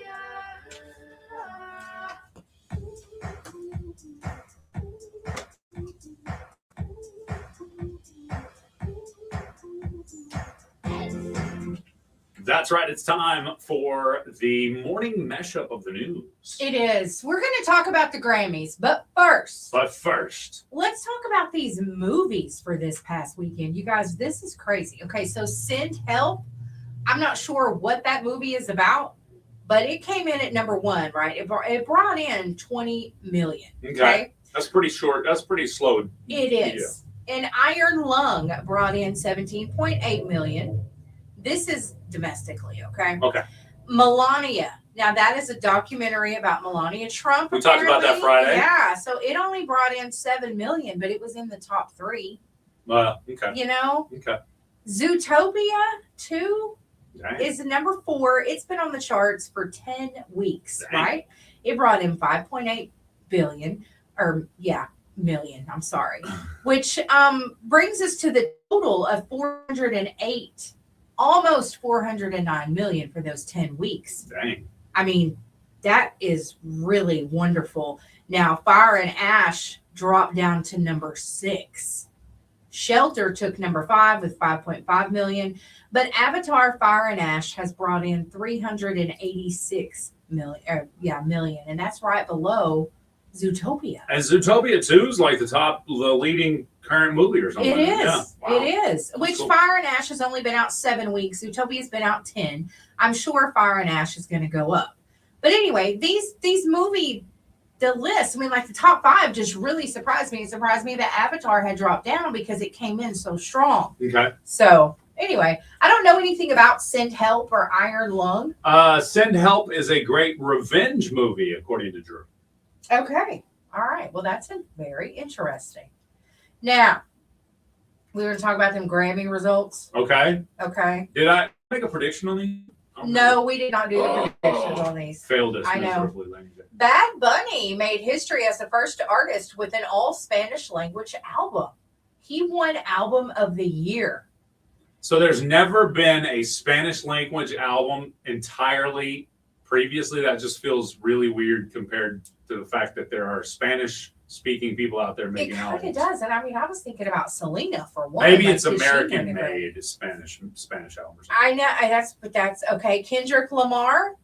That's right. It's time for the morning mashup of the news. It is. We're going to talk about the Grammys, but first, let's talk about these movies for this past weekend. You guys, this is crazy. Okay, so Send Help. I'm not sure what that movie is about, but it came in at number one, right? It brought in 20 million. Okay. That's pretty short. That's pretty slow. It is. And Iron Lung brought in 17.8 million. This is domestically, okay? Okay. Melania. Now that is a documentary about Melania Trump. We talked about that apparently. Friday. Yeah. So it only brought in 7 million, but it was in the top 3. Okay. You know? Okay. Zootopia 2 Dang. is number 4. It's been on the charts for 10 weeks, right? It brought in 5.8 billion million, I'm sorry. Which brings us to the total of 408, almost 409 million for those 10 weeks. Dang. I mean, that is really wonderful. Now, Fire and Ash dropped down to number 6. Shelter took number 5 with 5.5 million, but Avatar Fire and Ash has brought in 386 million, and that's right below Zootopia. And Zootopia 2 is like the leading current movie or something. It is. Yeah. Wow. It is. Which cool. Fire and Ash has only been out 7 weeks. Zootopia's been out 10. I'm sure Fire and Ash is going to go up. But anyway, these movie, the list, I mean, like the top 5 just really surprised me. It surprised me that Avatar had dropped down because it came in so strong. Okay. So anyway, I don't know anything about Send Help or Iron Lung. Send Help is a great revenge movie, according to Drew. Okay. All right. Well, that's very interesting. Now, we were going to talk about them Grammy results. Okay. Okay. Did I make a prediction on these? No, we did not do the predictions on these. Failed us I know. miserably, Laney J. Bad Bunny made history as the first artist with an all Spanish language album. He won Album of the Year. So there's never been a Spanish language album entirely previously. That just feels really weird compared to the fact that there are Spanish speaking people out there It making kind of albums. does. And I mean, I was thinking about Selena for one. Maybe like, it's did she American make it? made Spanish albums. I know that's okay. Kendrick Lamar,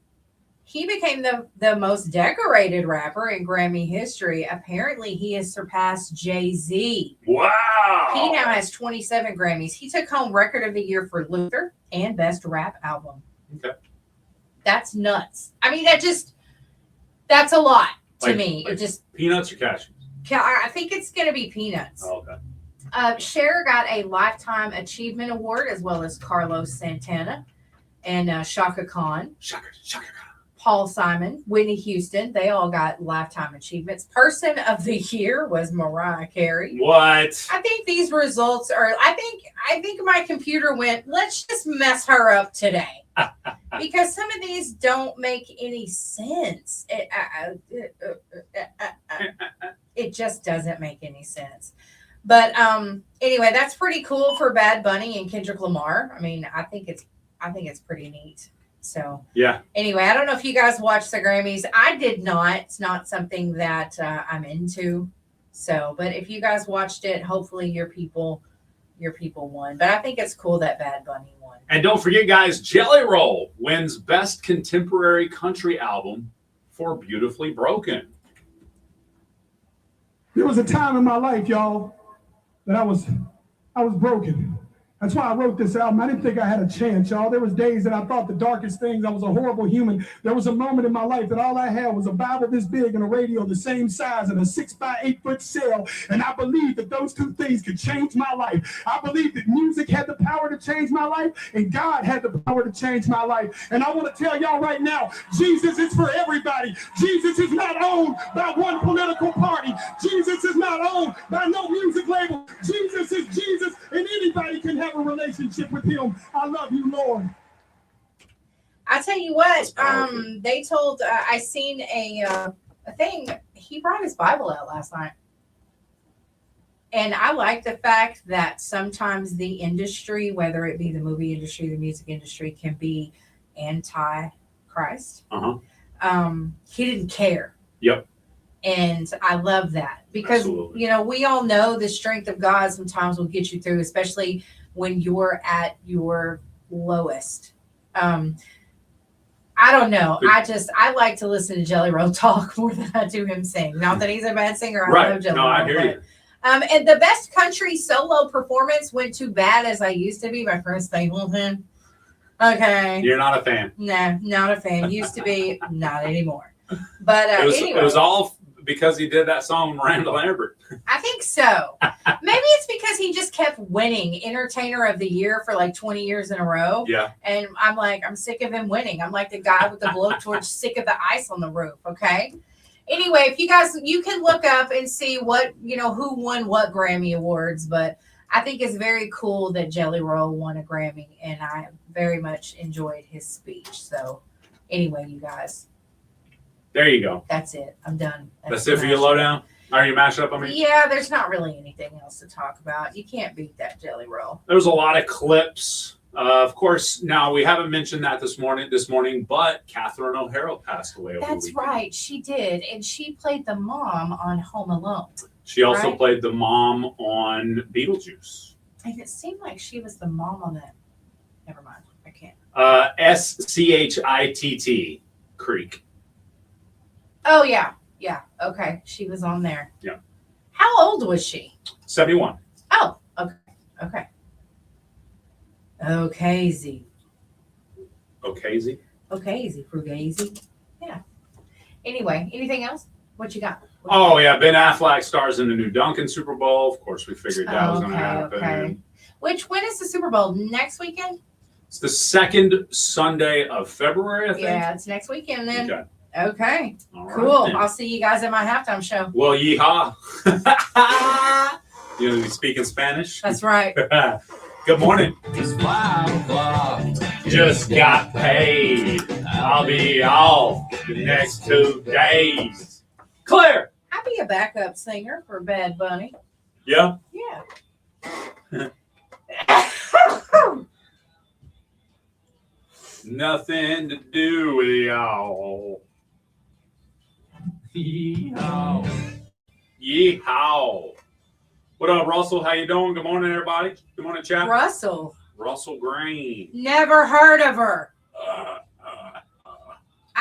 he became the most decorated rapper in Grammy history. Apparently, he has surpassed Jay-Z. Wow. He now has 27 Grammys. He took home Record of the Year for Luther and Best Rap Album. Okay. That's nuts. I mean, that just That's a lot to Like- me. like It just, peanuts or cashews? I think it's going to be peanuts. Oh, okay. Cher got a Lifetime Achievement Award, as well as Carlos Santana and Shaka Khan. Shaka Khan. Paul Simon, Whitney Houston, they all got Lifetime Achievements. Person of the Year was Mariah Carey. What? I think these results are, I think my computer went, let's just mess her up today. Because some of these don't make any sense. It just doesn't make any sense. But anyway, that's pretty cool for Bad Bunny and Kendrick Lamar. I mean, I think it's pretty neat. So Yeah. anyway, I don't know if you guys watched the Grammys. I did not. It's not something that I'm into. So, but if you guys watched it, hopefully your people won. But I think it's cool that Bad Bunny won. And don't forget, guys, Jelly Roll wins Best Contemporary Country Album for Beautifully Broken. There was a time in my life, y'all, that I was broken. That's why I wrote this album. I didn't think I had a chance, y'all. There was days that I thought the darkest things. I was a horrible human. There was a moment in my life that all I had was a Bible this big and a radio the same size and a 6x8 foot cell. And I believed that those two things could change my life. I believed that music had the power to change my life and God had the power to change my life. And I want to tell y'all right now, Jesus is for everybody. Jesus is not owned by one political party. Jesus is not owned by no music label. Jesus is Jesus, and anybody can have a relationship with him. I love you, Lord. I tell you what, they told I seen a thing. He brought his Bible out last night, and I like the fact that sometimes the industry, whether it be the movie industry, the music industry, can be anti-Christ. He didn't care. Yep. And I love that because, Absolutely. you know, we all know the strength of God sometimes will get you through, especially when you're at your lowest. I don't know. I like to listen to Jelly Roll talk more than I do him sing. Not that he's a bad singer. I love Jelly Roll. I hear you. And the best country solo performance went too bad as I used to be by Chris Stapleton. Okay. You're not a fan. Nah, not a fan. Used to be, not anymore. But anyway. It was all because he did that song Miranda Lambert. I think so. Maybe it's because he just kept winning Entertainer of the Year for like 20 years in a row. Yeah. And I'm like, I'm sick of him winning. I'm like the guy with the blowtorch, sick of the ice on the roof. Okay. Anyway, if you guys, you can look up and see what, you know, who won what Grammy Awards. But I think it's very cool that Jelly Roll won a Grammy. And I very much enjoyed his speech. So anyway, you guys. There you go. That's it. I'm done. That's it for your lowdown? Or your mashup, I mean? Yeah, there's not really anything else to talk about. You can't beat that Jelly Roll. There was a lot of clips. Of course, now we haven't mentioned that this morning, but Catherine O'Hara passed away over the That's weekend. right. She did. And she played the mom on Home Alone. She also right? played the mom on Beetlejuice. And it seemed like she was the mom on that. Never mind. I can't. SCHITT, Creek. Oh, yeah. Yeah. Okay. She was on there. Yeah. How old was she? 71. Oh, okay. Okay. Okay, Z. Okay, Z. Okay, Z. Frugazy. Yeah. Anyway, anything else? What you got? Oh, yeah. Ben Affleck stars in the new Duncan Super Bowl. Of course, we figured that was going to happen. Okay. When is the Super Bowl? Next weekend? It's the second Sunday of February, I think. Yeah, it's next weekend then. Okay. Okay. All right, Cool. then. I'll see you guys at my halftime show. Well, yeehaw. You know, you speak in Spanish? That's right. Good morning. It's 5 o'clock. Just got paid. I'll be off the next 2 days. Claire. I'd be a backup singer for Bad Bunny. Yeah. Yeah. Nothing to do with y'all. Yeehaw. Yeehaw. What up, Russell? How you doing? Good morning, everybody. Good morning, chat. Russell. Russell Green. Never heard of her. I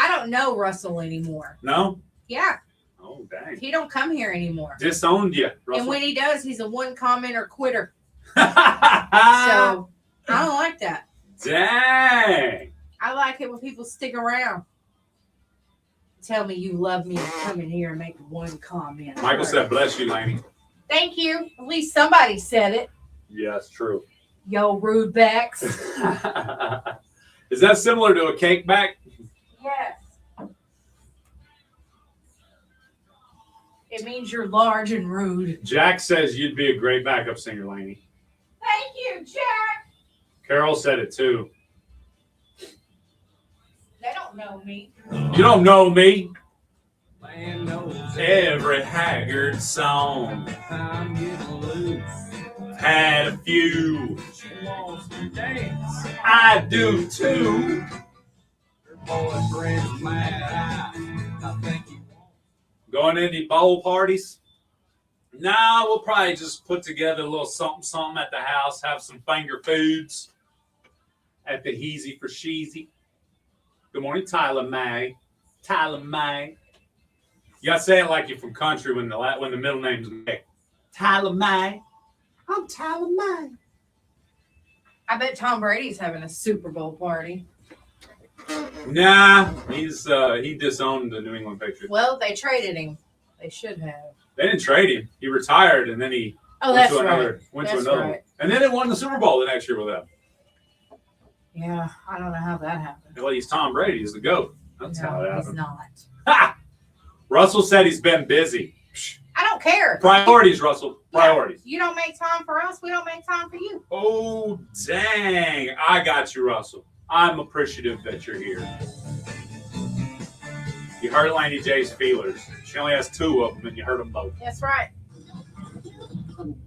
don't know Russell anymore. No? Yeah. Oh, dang. He don't come here anymore. Disowned you, Russell. And when he does, he's a one commenter quitter. So I don't like that. Dang. I like it when people stick around. tell me you love me and come in here and make one comment. Michael said, "Bless you, Laney." Thank you. At least somebody said it. Yes, true. Yo, rude backs. Is that similar to a cake back? Yes. It means you're large and rude. Jack says you'd be a great backup singer, Laney. Thank you, Jack. Carol said it too. They don't know me. You don't know me. Every Haggard song. I'm getting loose. Had a few. I do too. Your boyfriend's mad. I think you Going to any bowl parties? Nah, we'll probably just put together a little something at the house, have some finger foods at the Heezy for Sheezy. Good morning, Tyler May. Tyler May. You gotta say it like you're from country when the middle name's May. Tyler May. I'm Tyler May. I bet Tom Brady's having a Super Bowl party. Nah, he disowned the New England Patriots. Well, they traded him. They should have. They didn't trade him. He retired, and then he went to another one. And then they won the Super Bowl the next year with them. Yeah, I don't know how that happened. Well, he's Tom Brady. He's the GOAT. That's how it No, he's happened. not. Ha! Russell said he's been busy. I don't care. Priorities, Russell. Priorities. You don't make time for us. We don't make time for you. Oh, dang. I got you, Russell. I'm appreciative that you're here. You hurt Laney J's feelers. She only has 2 of them, and you hurt them both. That's right. Good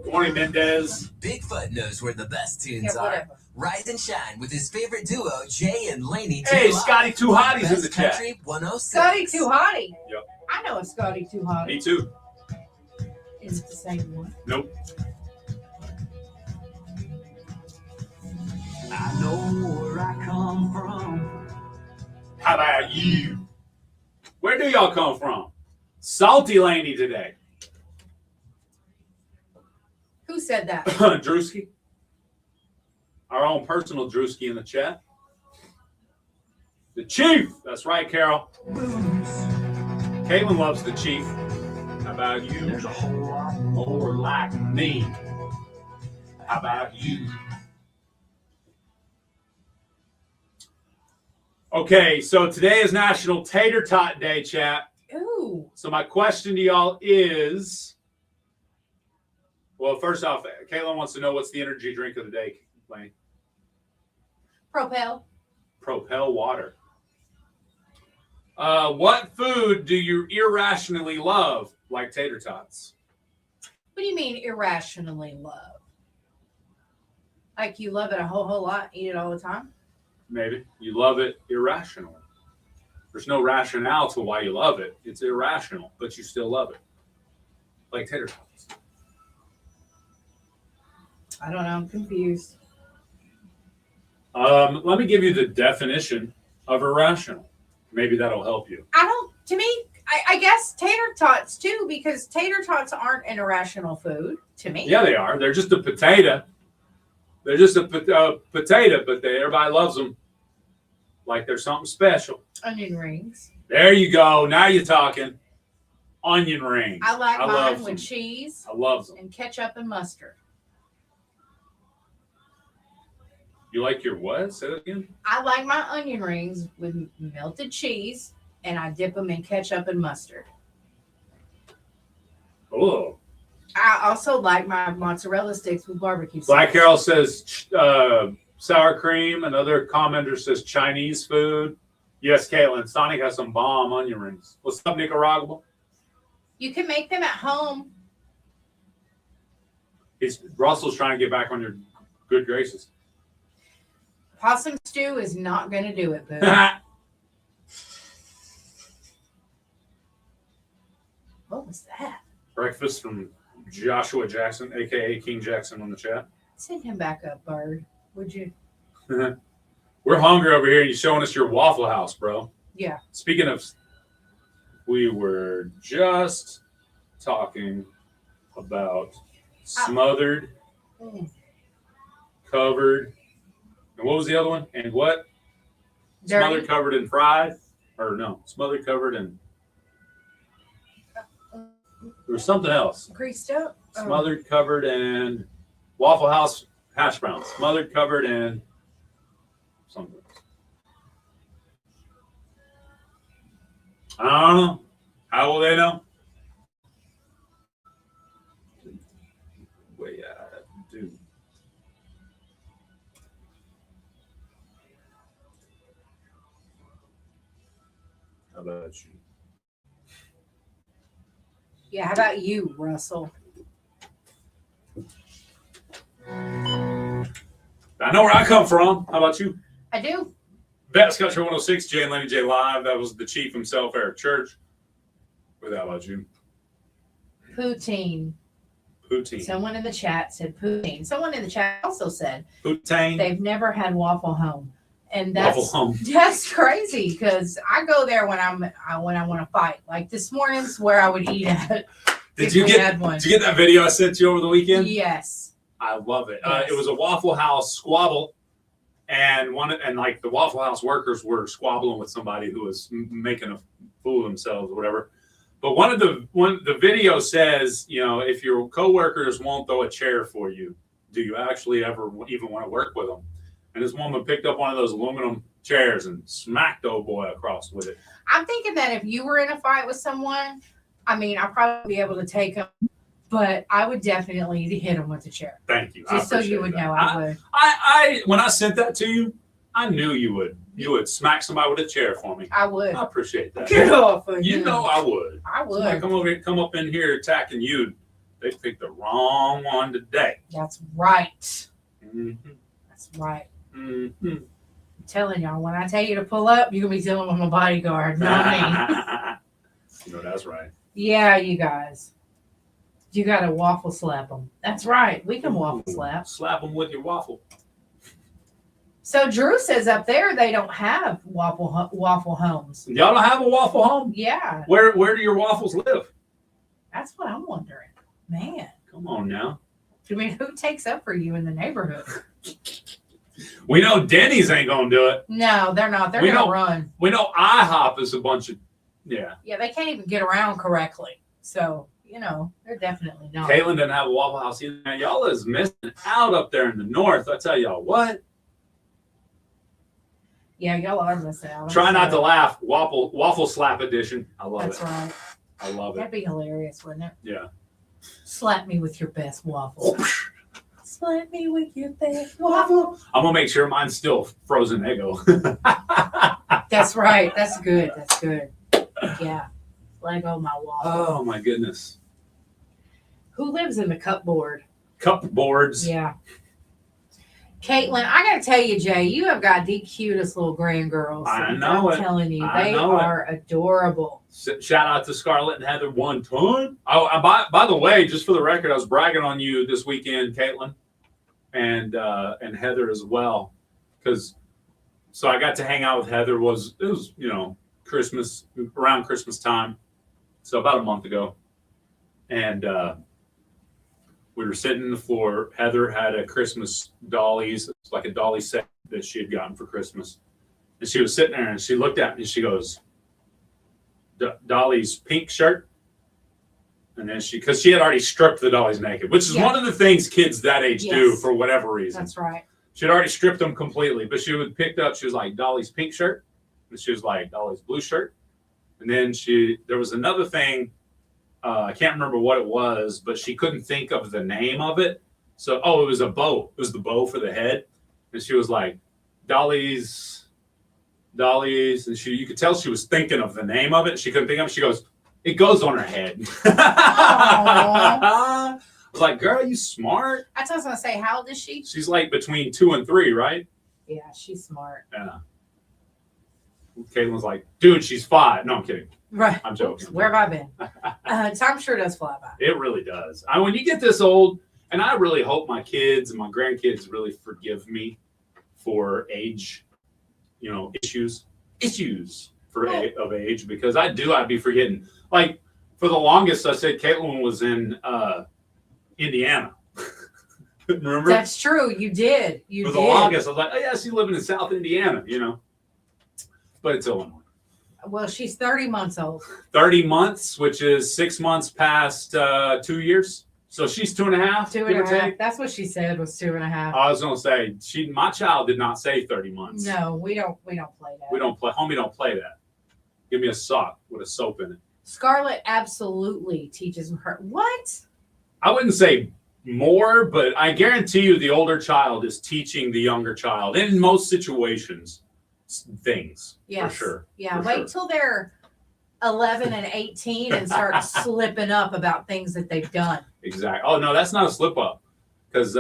morning, Mendez. Bigfoot knows where the best tunes Yeah, are. whatever. Rise and shine with his favorite duo, Jay and Laney J. Hey, Live Scotty Two on Hotties in Best the chat. Country 106. Scotty Too Hottie. Yep. I know a Scotty Too Hottie. Me too. Is it the same one? Nope. I know where I come from. How about you? Where do y'all come from? Salty Laney today. Who said that? Drewski. Our own personal Drewski in the chat. The Chief. That's right, Carol. Caitlin loves the Chief. How about you? There's a whole lot More like me. How about you? Okay, so today is National Tater Tot Day, chat. Ooh. So my question to y'all is, well, first off, Caitlin wants to know what's the energy drink of the day, Lane. Propel. Propel water. What food do you irrationally love, like tater tots? What do you mean irrationally love? Like you love it a whole lot, eat it all the time? Maybe. You love it irrationally. There's no rationale to why you love it. It's irrational, but you still love it. Like tater tots. I don't know. I'm confused. Let me give you the definition of irrational. Maybe that'll help you. To me, I guess tater tots too, because tater tots aren't an irrational food to me. Yeah, they are. They're just a potato. They're just a potato, but everybody loves them like they're something special. Onion rings. There you go. Now you're talking. Onion rings. I like love mine them. with cheese I love them. and ketchup and mustard. You like your what? Say that again. I like my onion rings with melted cheese, and I dip them in ketchup and mustard. Oh. I also like my mozzarella sticks with barbecue sauce. Black Carol says sour cream. Another commenter says Chinese food. Yes, Caitlin. Sonic has some bomb onion rings. What's up, Nicaragua? You can make them at home. Russell's trying to get back on your good graces. Possum stew is not going to do it, boo. What was that? Breakfast from Joshua Jackson, a.k.a. King Jackson, on the chat. Send him back up, Bird. Would you? We're hungry over here, and you're showing us your Waffle House, bro. Yeah. Speaking of, we were just talking about smothered, covered, and what was the other one? And what? Dirty. Smothered, covered, and fried? or no, smothered, covered in. There was something else. Greased up. Oh. Smothered, covered in Waffle House hash browns. Smothered, covered in something else. I don't know. How will they know? Way dude. How about you? Yeah, how about you, Russell? I know where I come from. How about you? I do. Best Country 106, Jay and Laney J live. That was the chief himself, Eric Church. What about you? Poutine. Poutine. Someone in the chat said poutine. Someone in the chat also said Poutine. they've never had Waffle Home, and that's Waffle Home. That's crazy because I go there when I want to fight. Like this morning's where I would eat at. Did you get that video I sent you over the weekend? Yes. I love it. Yes. It was a Waffle House squabble, and like the Waffle House workers were squabbling with somebody who was making a fool of themselves or whatever. But one of the video says, you know, if your coworkers won't throw a chair for you, do you actually ever even want to work with them? And this woman picked up one of those aluminum chairs and smacked the old boy across with it. I'm thinking that if you were in a fight with someone, I mean, I'd probably be able to take them, but I would definitely hit them with the chair. Thank you. Just so you would know, I would. I when I sent that to you, I knew you would smack somebody with a chair for me. I would. I appreciate that. Get off of You know I would. I would. Somebody come up in here attacking you. They picked the wrong one today. That's right. Mm-hmm. That's right. Mm-hmm. I'm telling y'all, when I tell you to pull up, you're gonna be dealing with my bodyguard, not me. You know that's right. Yeah, you guys. You gotta waffle slap them. That's right. We can waffle slap. Slap them with your waffle. So Drew says up there they don't have waffle homes. Y'all don't have a waffle home? Yeah. Where do your waffles live? That's what I'm wondering. Man. Come on now. I mean, who takes up for you in the neighborhood? We know Denny's ain't gonna do it. No, they're not. They're gonna run. We know IHOP is a bunch of Yeah, they can't even get around correctly. So, you know, they're definitely not. Caitlin doesn't have a Waffle House either. Man, y'all is missing out up there in the north. I tell y'all what. Yeah, y'all are missing out. Try not to laugh. Waffle slap edition. I love That's it. right. I love That'd it. be hilarious, wouldn't it? Yeah. Slap me with your best waffle. Slap me with your best waffle. I'm gonna make sure mine's still frozen Eggo. That's right. That's good. That's good. Yeah. Lego my waffle. Oh my goodness. Who lives in the cupboard? Cupboards. Yeah. Caitlin, I gotta tell you, Jay, you have got the cutest little grandgirls. I know I'm it. telling you, I they know it. are adorable. Shout out to Scarlett and Heather one ton. Oh, by the way, just for the record, I was bragging on you this weekend, Caitlin, and Heather as well, so I got to hang out with Heather. It was Christmas, around Christmas time, so about a month ago, and we were sitting on the floor. Heather had a Christmas dollies, like a dolly set that she had gotten for Christmas, and she was sitting there and she looked at me and she goes, Dolly's pink shirt. And then because she had already stripped the dollies naked, which is one of the things kids that age do for whatever reason. That's right. She had already stripped them completely, but she would picked up, she was like Dolly's pink shirt. And she was like Dolly's blue shirt. And then there was another thing, I can't remember what it was, but she couldn't think of the name of it. So, it was a bow. It was the bow for the head. And she was like, Dolly's, and you could tell she was thinking of the name of it. She couldn't think of it. She goes, it goes on her head. I was like, girl, you smart. That's what I was gonna say. How old is she? She's like between 2 and 3, right? Yeah, she's smart. Yeah. Caitlin's like, dude, she's 5. No, I'm kidding. Right. I'm joking. Where have I been? Time sure does fly by. It really does. When you get this old, and I really hope my kids and my grandkids really forgive me for age, issues of age, because I'd be forgetting. Like for the longest, I said Caitlin was in Indiana. Remember? That's true. You did. For the longest, I was like, oh yeah, she's living in South Indiana, but it's Illinois. Well, she's 30 months old. 30 months, which is 6 months past 2 years. So she's 2.5. Two and a half. That's what she said was 2.5. I was gonna say my child did not say 30 months. No, we don't play that. We don't play. Homie, don't play that. Give me a sock with a soap in it. Scarlett absolutely teaches her. What? I wouldn't say more, but I guarantee you the older child is teaching the younger child in most situations things. Yes. For sure. Yeah. For Wait sure. till they're 11 and 18 and start slipping up about things that they've done. Exactly. Oh no, that's not a slip up, because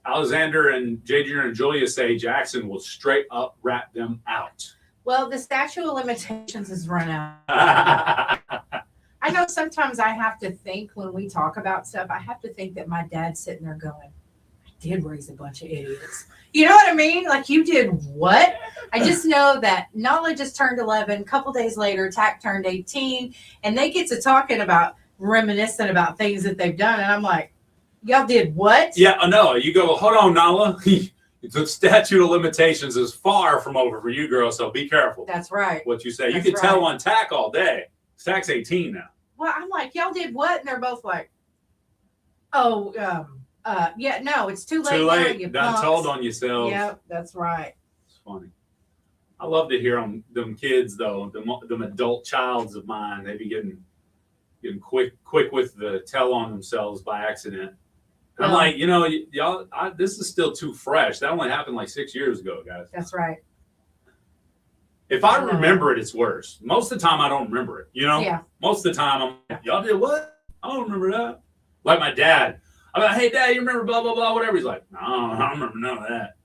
Alexander and J. Jr. and Julia say Jackson will straight up rat them out. Well, the statute of limitations has run out. I know sometimes I have to think when we talk about stuff, I have to think that my dad's sitting there going, I did raise a bunch of idiots. You know what I mean? Like, you did what? I just know that Nala just turned 11. A couple days later, Tack turned 18. And they get to talking about, reminiscing about things that they've done. And I'm like, y'all did what? Yeah, no, you go, hold on, Nala. The statute of limitations is far from over for you, girl, so be careful. That's right. What you say. That's You can tell right. on Tack all day. Tack's 18 now. Well, I'm like, y'all did what? And they're both like, oh, yeah, no, it's too late. Too now, late. you Done punks. told on yourself. Yep, that's right. It's funny. I love to hear them kids, though, them adult childs of mine. They be getting quick with the tell on themselves by accident. And I'm like, y'all, this is still too fresh. That only happened like 6 years ago, guys. That's right. If I remember it, it's worse. Most of the time, I don't remember it. Yeah. Most of the time, I'm like, y'all did what? I don't remember that. Like my dad. I'm like, hey, Dad, you remember blah, blah, blah, whatever. He's like, no, I don't remember none of that.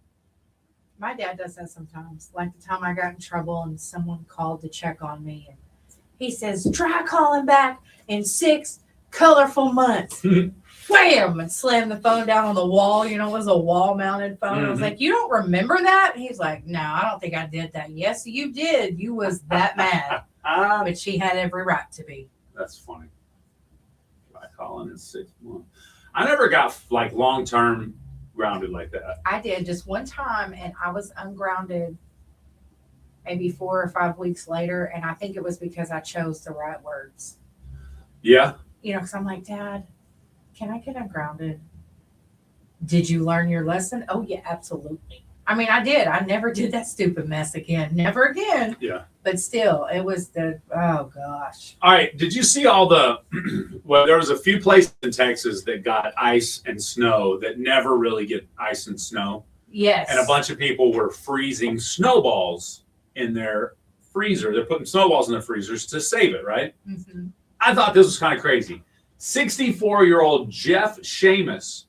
My dad does that sometimes. Like the time I got in trouble and someone called to check on me. And he says, try calling back in 6 colorful months. Wham! And slammed the phone down on the wall. It was a wall-mounted phone. I was like, you don't remember that? And he's like, no, I don't think I did that. Yes, you did. You was that mad. But she had every right to be. That's funny. Try calling in 6 months. I never got like long-term grounded like that. I did just one time, and I was ungrounded maybe 4 or 5 weeks later, and I think it was because I chose the right words. Yeah. Because I'm like, Dad, can I get ungrounded? Did you learn your lesson? Oh, yeah, absolutely. I mean, I did. I never did that stupid mess again. Never again. Yeah. But still, it was oh, gosh. All right. Did you see all the, well, there was a few places in Texas that got ice and snow that never really get ice and snow. Yes. And a bunch of people were freezing snowballs in their freezer. They're putting snowballs in their freezers to save it, right? Mm-hmm. I thought this was kind of crazy. 64-year-old Jeff Seamus,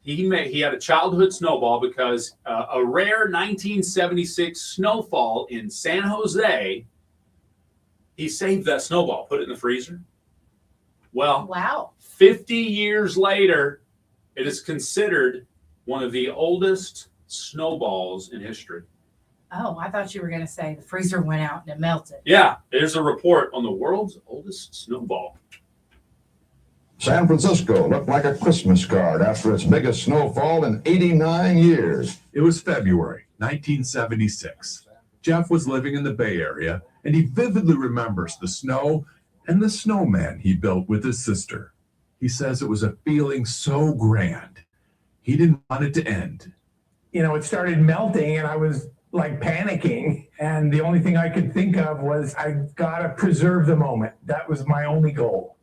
he had a childhood snowball because a rare 1976 snowfall in San Jose, he saved that snowball, put it in the freezer. Well, wow. 50 years later, it is considered one of the oldest snowballs in history. Oh, I thought you were going to say the freezer went out and it melted. Yeah, there's a report on the world's oldest snowball. San Francisco looked like a Christmas card after its biggest snowfall in 89 years. It was February 1976. Jeff was living in the Bay Area, and he vividly remembers the snow and the snowman he built with his sister. He says it was a feeling so grand. He didn't want it to end. It started melting, and I was like panicking. And the only thing I could think of was, I gotta preserve the moment. That was my only goal.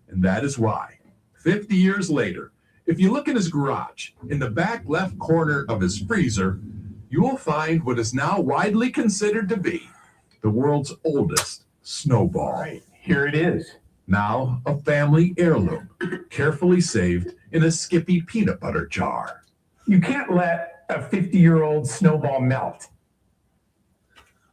And that is why, 50 years later, if you look in his garage, in the back left corner of his freezer, you will find what is now widely considered to be the world's oldest snowball. Right, here it is. Now a family heirloom, carefully saved in a Skippy peanut butter jar. You can't let a 50-year-old snowball melt.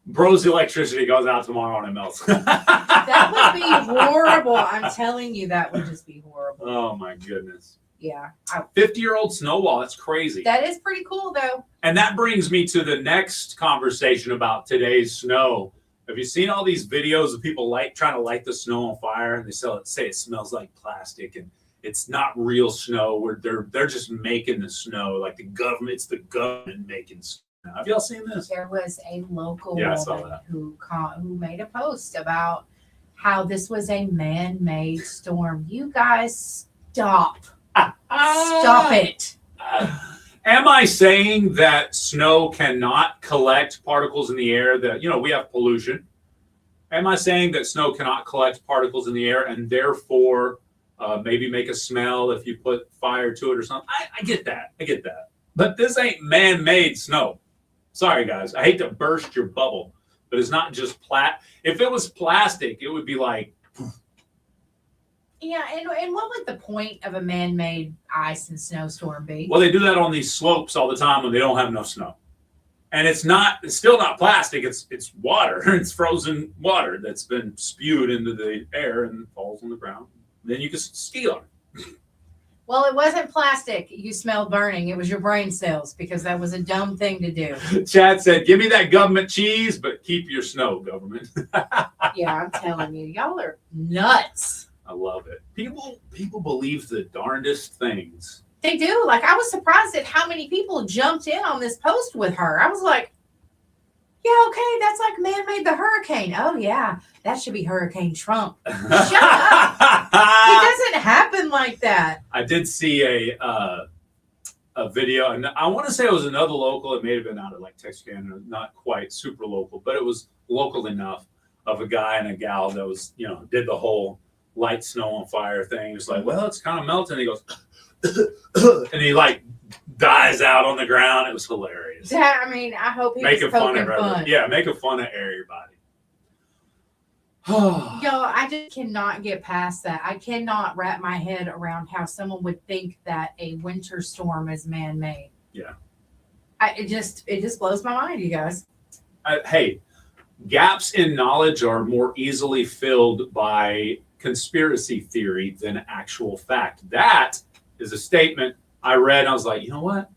Bro's electricity goes out tomorrow and it melts. That would be horrible. I'm telling you, that would just be horrible. Oh, my goodness. Yeah. 50-year-old snowball. That's crazy. That is pretty cool, though. And that brings me to the next conversation about today's snow. Have you seen all these videos of people trying to light the snow on fire, and they say it smells like plastic and it's not real snow, where they're just making the snow, like it's the government making snow. Have y'all seen this? There was a local Yeah, I saw woman that. who made a post about how this was a man-made storm. You guys stop. Stop it. Am I saying that snow cannot collect particles in the air? That, we have pollution. Am I saying that snow cannot collect particles in the air and therefore maybe make a smell if you put fire to it or something? I get that. I get that. But this ain't man-made snow. Sorry, guys. I hate to burst your bubble, but it's not just If it was plastic, it would be like. Yeah, and what would the point of a man-made ice and snowstorm be? Well, they do that on these slopes all the time when they don't have enough snow. And it's still not plastic. It's water. It's frozen water that's been spewed into the air and falls on the ground. Then you can ski on it. Well, it wasn't plastic. You smelled burning. It was your brain cells because that was a dumb thing to do. Chad said, give me that government cheese, but keep your snow, government. Yeah, I'm telling you. Y'all are nuts. I love it. People believe the darndest things. They do. Like, I was surprised at how many people jumped in on this post with her. I was like, yeah, okay, that's like man-made the hurricane. Oh, yeah, that should be Hurricane Trump. Shut up. It doesn't happen like that. I did see a video, and I want to say it was another local. It may have been out of like Texarkana, not quite super local, but it was local enough, of a guy and a gal that was, did the whole light snow on fire thing. It's like, well, it's kind of melting. He goes, and he like dies out on the ground. It was hilarious. I mean, I hope he was poking fun. Yeah, making fun of everybody. Yo, I just cannot get past that. I cannot wrap my head around how someone would think that a winter storm is man-made. Yeah. It just blows my mind, you guys. Hey, gaps in knowledge are more easily filled by conspiracy theory than actual fact. That is a statement I read. I was like, you know what?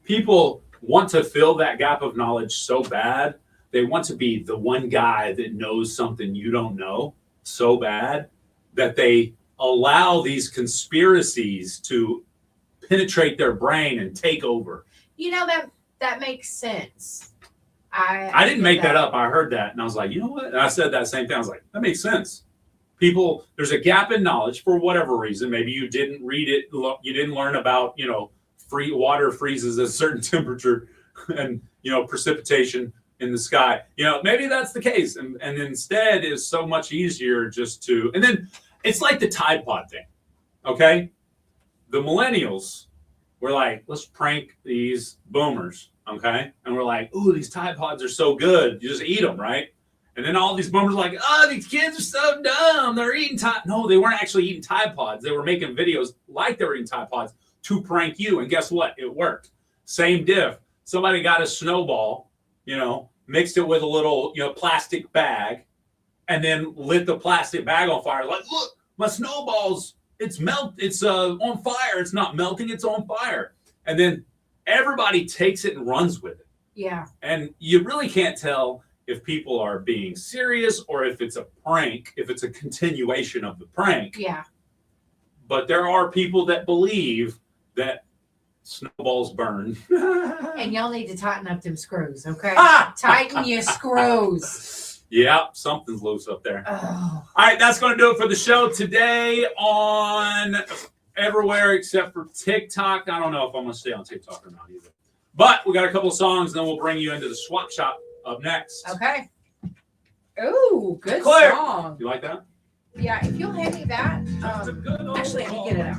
People want to fill that gap of knowledge so bad. They want to be the one guy that knows something you don't know so bad that they allow these conspiracies to penetrate their brain and take over. That makes sense. I didn't make that up. I heard that and I was like, you know what? And I said that same thing. I was like, that makes sense. People, there's a gap in knowledge for whatever reason. Maybe you didn't read it. You didn't learn about, free water freezes at a certain temperature and, precipitation in the sky. Maybe that's the case. And instead it's so much easier just to, and then it's like the Tide Pod thing. Okay. The millennials were like, let's prank these boomers. Okay. And we're like, ooh, these Tide Pods are so good. You just eat them, right? And then all these boomers are like, oh, these kids are so dumb. They're eating Tide. No, they weren't actually eating Tide Pods. They were making videos like they were eating Tide Pods to prank you. And guess what? It worked. Same diff. Somebody got a snowball, mixed it with a little, plastic bag, and then lit the plastic bag on fire. Like, look, my snowballs, it's on fire. It's not melting. It's on fire. And then everybody takes it and runs with it. Yeah. And you really can't tell if people are being serious or if it's a prank, if it's a continuation of the prank. Yeah. But there are people that believe that snowballs burn. And y'all need to tighten up them screws, okay? Tighten your screws. Yeah, something's loose up there. Oh. All right, that's going to do it for the show today on everywhere except for TikTok. I don't know if I'm going to stay on TikTok or not either. But we got a couple of songs, and then we'll bring you into the swap shop up next. Okay. Ooh, good Claire, song. You like that? Yeah, if you'll hand me that. Actually, let me get it out.